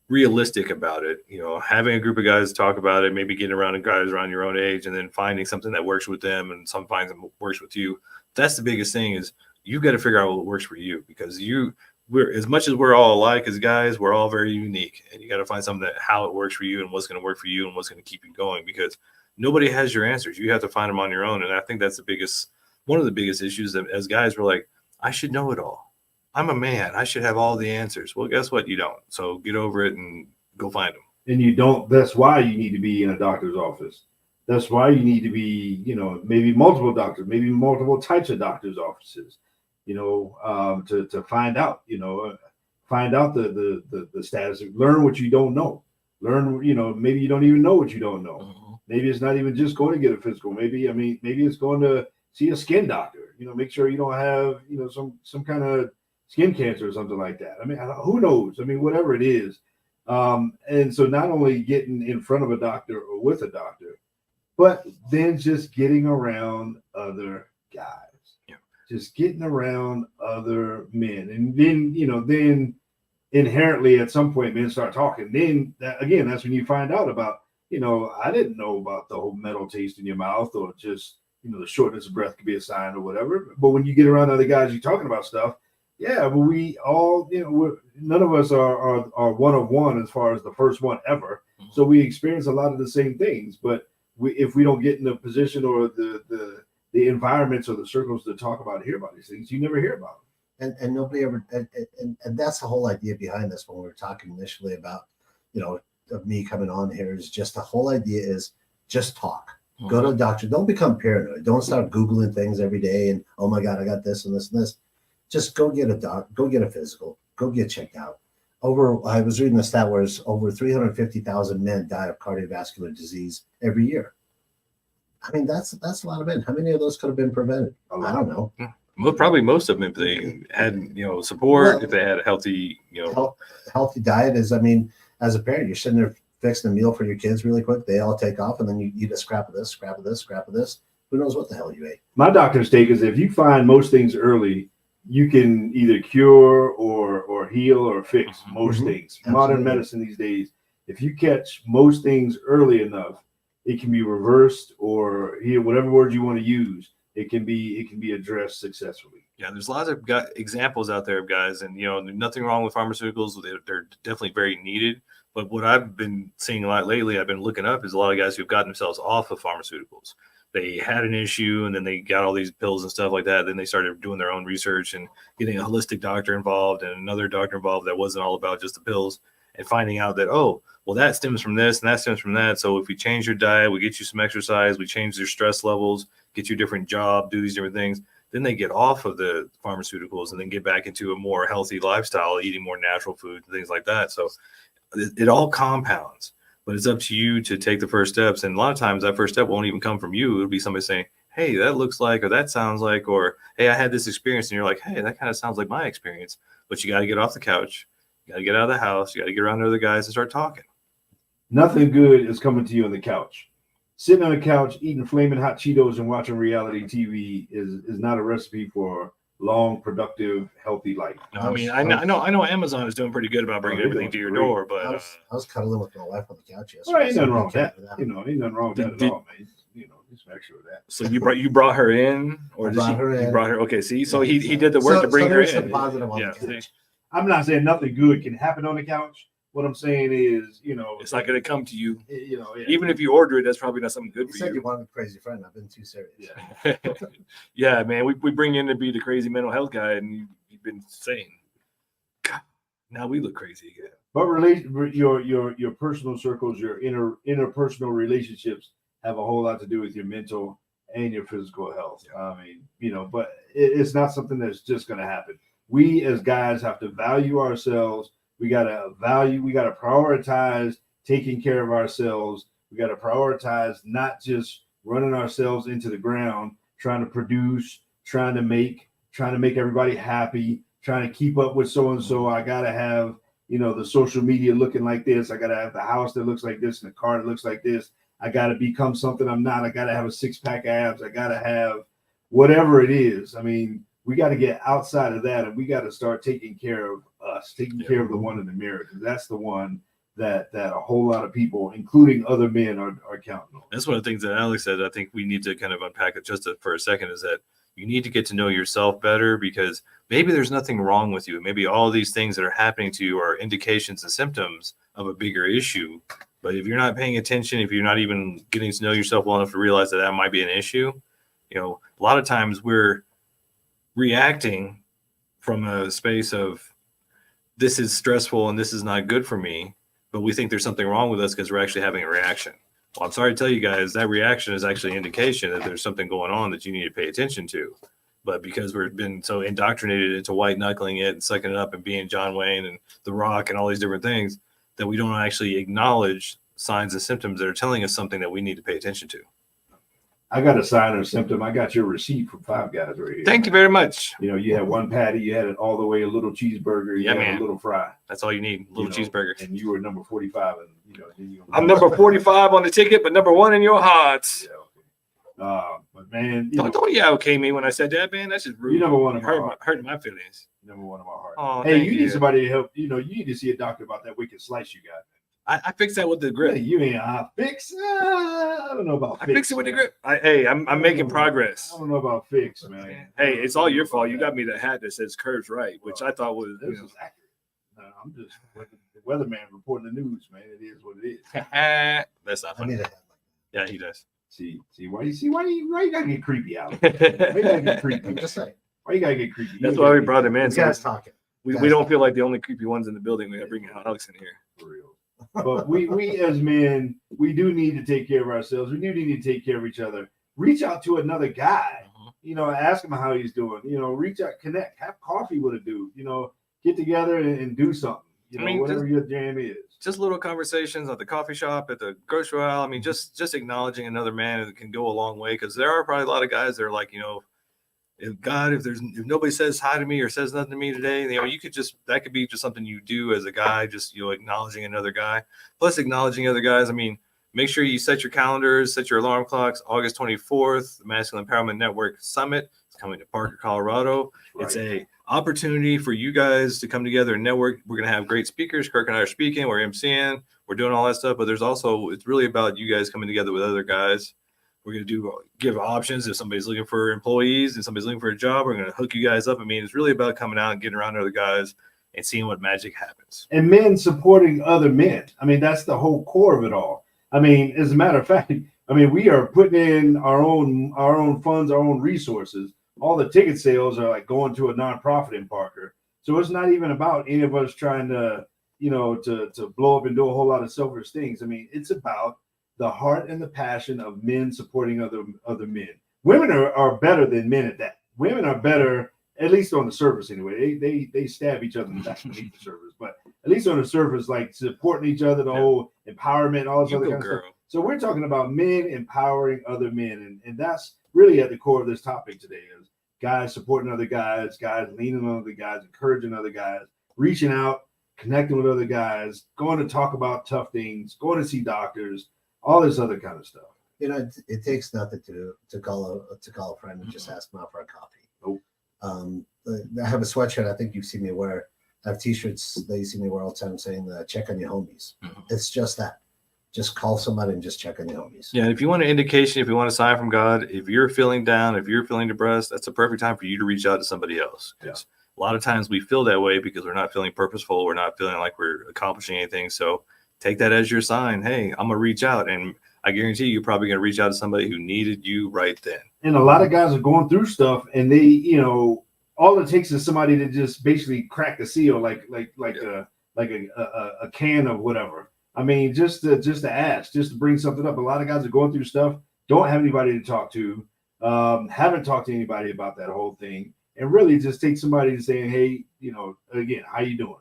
realistic about it, having a group of guys talk about it, maybe getting around guys around your own age and then finding something that works with them and some finds that works with you. That's the biggest thing is you've got to figure out what works for you because we're as much as we're all alike as guys, we're all very unique and you got to find something that how it works for you and what's going to work for you and what's going to keep you going because nobody has your answers. You have to find them on your own. And I think that's one of the biggest issues that as guys, we're like, I should know it all. I'm a man. I should have all the answers. Well, guess what? You don't. So get over it and go find them. And you don't. That's why you need to be in a doctor's office. That's why you need to be, maybe multiple doctors, maybe multiple types of doctors' offices, to find out, find out the status. Learn what you don't know. Learn, maybe you don't even know what you don't know. Mm-hmm. Maybe it's not even just going to get a physical. Maybe it's going to see a skin doctor. Make sure you don't have, some kind of skin cancer or something like that. I mean, who knows? I mean, whatever it is, And so not only getting in front of a doctor or with a doctor, but then just getting around other guys, just getting around other men. And then, then inherently at some point men start talking. Then again, that's when you find out about, I didn't know about the whole metal taste in your mouth, or just, the shortness of breath could be a sign or whatever. But when you get around other guys, you're talking about stuff. Yeah, but we all, none of us are one of one as far as the first one ever. So we experience a lot of the same things. But if we don't get in the position or the environments or the circles to talk about, hear about these things, you never hear about them. And nobody ever, and that's the whole idea behind this. When we were talking initially about, of me coming on here, is just the whole idea is just talk. Go to a doctor. Don't become paranoid. Don't start Googling things every day and, oh my God, I got this and this and this. Just go get a physical, go get checked out. I was reading a stat where over 350,000 men die of cardiovascular disease every year. I mean, that's a lot of men. How many of those could have been prevented? I don't know. Well, probably most of them, if they had, support, if they had a healthy, healthy diet is, as a parent, you're sitting there fixing a meal for your kids really quick. They all take off, and then you eat a scrap of this, scrap of this, scrap of this. Who knows what the hell you ate? My doctor's take is if you find most things early, you can either cure or heal or fix most things. Absolutely. Modern medicine these days, if you catch most things early enough, it can be reversed or whatever word you want to use. It can be addressed successfully. Yeah, there's lots of examples out there of guys, and nothing wrong with pharmaceuticals. They're definitely very needed. But what I've been seeing a lot lately, I've been looking up, is a lot of guys who've gotten themselves off of pharmaceuticals. They had an issue, and then they got all these pills and stuff like that. Then they started doing their own research and getting a holistic doctor involved and another doctor involved that wasn't all about just the pills, and finding out that, oh, well, that stems from this and that stems from that. So if we change your diet, we get you some exercise, we change your stress levels, get you a different job, do these different things. Then they get off of the pharmaceuticals and then get back into a more healthy lifestyle, eating more natural food and things like that. So it all compounds, but it's up to you to take the first steps. And a lot of times that first step won't even come from you. It'll be somebody saying, hey, that looks like, or that sounds like, or, hey, I had this experience. And you're like, hey, that kind of sounds like my experience. But you got to get off the couch. You got to get out of the house. You got to get around to other guys and start talking. Nothing good is coming to you on the couch. Sitting on the couch, eating flaming hot Cheetos and watching reality TV is not a recipe for long, productive, healthy life. No, I know Amazon is doing pretty good about bringing everything to your door, but I was cuddling with my wife on the couch yesterday. Well, ain't nothing wrong with that. Ain't nothing wrong with that at all, man. Just make sure of that. So you brought her in, or you brought her? Okay, see, so he did the work to bring her in. Positive on the couch. I'm not saying nothing good can happen on the couch. What I'm saying is, it's not going to come to you. Yeah. Even if you order it, that's probably not something good for you. You said you wanted a crazy friend. I've been too serious. Yeah, yeah, man. We bring you in to be the crazy mental health guy, and you've been saying, God, now we look crazy again. But your personal circles, your interpersonal relationships have a whole lot to do with your mental and your physical health. Yeah. But it's not something that's just going to happen. We as guys have to value ourselves. We got to prioritize taking care of ourselves. We got to prioritize not just running ourselves into the ground, trying to produce, trying to make everybody happy, trying to keep up with so-and-so. I got to have, the social media looking like this. I got to have the house that looks like this and the car that looks like this. I got to become something I'm not. I got to have a 6-pack abs. I got to have whatever it is. We got to get outside of that, and we got to start taking care of us, taking care of the one in the mirror, because that's the one that a whole lot of people, including other men, are counting on. That's one of the things that Alex said. I think we need to kind of unpack it just for a second, is that you need to get to know yourself better, because maybe there's nothing wrong with you. Maybe all these things that are happening to you are indications and symptoms of a bigger issue. But if you're not paying attention, if you're not even getting to know yourself well enough to realize that might be an issue, a lot of times we're reacting from a space of, this is stressful and this is not good for me, but we think there's something wrong with us because we're actually having a reaction. Well, I'm sorry to tell you guys, that reaction is actually an indication that there's something going on that you need to pay attention to. But because we've been so indoctrinated into white knuckling it and sucking it up and being John Wayne and The Rock and all these different things, that we don't actually acknowledge signs and symptoms that are telling us something that we need to pay attention to. I got a sign or symptom. I got your receipt from Five Guys right here. Thank you very much. You know, you had one patty, you had it all the way, a little cheeseburger, you Yeah, had man. a little fry. That's all you need. Little cheeseburger. And you were number 45, and I'm number 45 on the ticket, but number 1 in your hearts. Yeah, okay. But man, don't you okay me when I said that, man? That's just rude. You number one in my heart. Hurting my feelings. Number one in my heart. Oh, hey, you need somebody to help. You need to see a doctor about that wicked slice you got. I fixed that with the grip. Hey, you ain't fix. I don't know about. I fixed it with the grip. I'm making progress. I don't know about fix, man. Hey, it's all your fault. You got me the hat that says "Curves Right," which I thought was. This is accurate. I'm just the weatherman reporting the news, man. It is what it is. That's not funny. Yeah, he does. See why you gotta get creepy out? Why you gotta get creepy? I'm just saying. Why you gotta get creepy? That's why we brought him in. You guys talking. We don't feel like the only creepy ones in the building. We got to bring Alex in here. For real. But we as men, we do need to take care of ourselves. We do need to take care of each other. Reach out to another guy. Ask him how he's doing. Reach out, connect, have coffee with a dude. Get together and do something. Whatever your jam is. Just little conversations at the coffee shop, at the grocery aisle. I mean, just acknowledging another man can go a long way, because there are probably a lot of guys that are like, if nobody says hi to me or says nothing to me today, that could be just something you do as a guy, just acknowledging another guy. Plus acknowledging other guys. I mean, make sure you set your calendars, set your alarm clocks. August 24th, the Masculine Empowerment Network Summit is coming to Parker, Colorado. Right. It's a opportunity for you guys to come together and network. We're going to have great speakers. Kirk and I are speaking. We're MCing. We're doing all that stuff. But it's really about you guys coming together with other guys. We're going to give options if somebody's looking for employees and somebody's looking for a job. We're going to hook you guys up. I mean, it's really about coming out and getting around other guys and seeing what magic happens. And men supporting other men. I mean, that's the whole core of it all. I mean, as a matter of fact, we are putting in our own funds, our own resources. All the ticket sales are like going to a nonprofit in Parker. So it's not even about any of us trying to, to blow up and do a whole lot of selfish things. I mean, it's about the heart and the passion of men supporting other men. Women are better than men at that. Women are better, at least on the surface anyway. They stab each other in the back beneath the surface, but at least on the surface, like supporting each other, the whole empowerment, all this other kind of stuff. So we're talking about men empowering other men, and that's really at the core of this topic today: is guys supporting other guys, guys leaning on other guys, encouraging other guys, reaching out, connecting with other guys, going to talk about tough things, going to see doctors. All this other kind of stuff. It takes nothing to call a friend and just ask them out for a coffee. Nope. I have a sweatshirt. I think you've seen me wear. I have T-shirts that you see me wear all the time saying, "Check on your homies." Mm-hmm. It's just that. Just call somebody and just check on your homies. Yeah, if you want an indication, if you want a sign from God, if you're feeling down, if you're feeling depressed, that's a perfect time for you to reach out to somebody else. Yeah. A lot of times we feel that way because we're not feeling purposeful. We're not feeling like we're accomplishing anything. So take that as your sign. Hey, I'm going to reach out. And I guarantee you're probably going to reach out to somebody who needed you right then. And a lot of guys are going through stuff, and they, all it takes is somebody to just basically crack the seal, like a can of whatever. I mean, just to ask, just to bring something up. A lot of guys are going through stuff, don't have anybody to talk to, haven't talked to anybody about that whole thing, and really just take somebody to saying, hey, again, how you doing?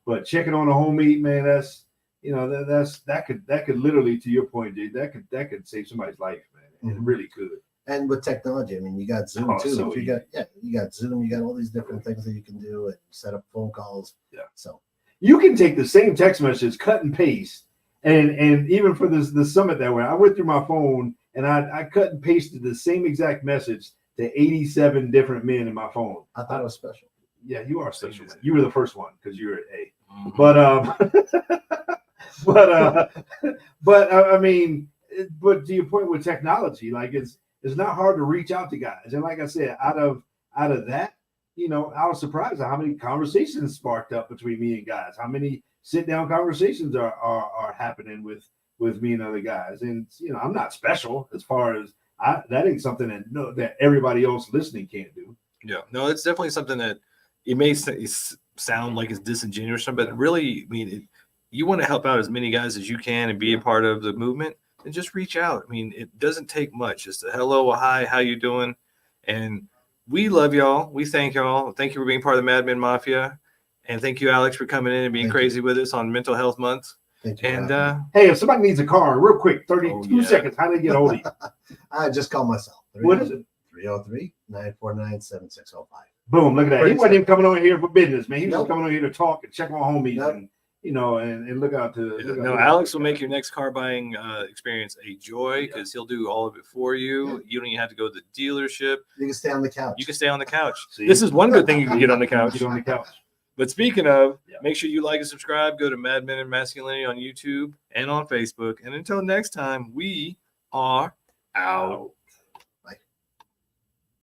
But checking on a homie, man, that's. That could literally, to your point, dude, that could save somebody's life, man. It really could. And with technology, I mean, you got Zoom too. So you got Zoom, you got all these different things that you can do and set up phone calls. Yeah. So you can take the same text message, cut and paste, and even for the summit that way, I went through my phone and I cut and pasted the same exact message to 87 different men in my phone. I thought it was special. Yeah, you are special. You were the first one because you're at A. Mm-hmm. But I mean, but to your point with technology, like it's not hard to reach out to guys. And like I said, out of that, I was surprised at how many conversations sparked up between me and guys. How many sit down conversations are happening with me and other guys. And I'm not special as far as that ain't something that everybody else listening can't do. Yeah, no, it's definitely something that it may sound like it's disingenuous, but really, I mean, you want to help out as many guys as you can and be a part of the movement, and just reach out. I mean, it doesn't take much. Just a hello, a hi, how you doing? And we love y'all. We thank y'all. Thank you for being part of the Mad Men Mafia. And thank you, Alex, for coming in and being crazy with us on Mental Health Month. Thank you. And Hey, if somebody needs a car, real quick, 32 Oh, yeah. seconds, how do they get a hold of you? I just call myself. What is it? 303-949-7605. Boom, look at that. He Pretty wasn't even simple. coming over here for business, man. He was Nope. just coming over here to talk and check on homies Nope. and, you know, and look out to. look out no, to- Alex will make your next car buying experience a joy because he'll do all of it for you. Yeah. You don't even have to go to the dealership. You can stay on the couch. You can stay on the couch. See? This is one good thing you can get on the couch. Get on the couch. But speaking of, Yeah. make sure you like and subscribe. Go to Mad Men and Masculinity on YouTube and on Facebook. And until next time, we are out.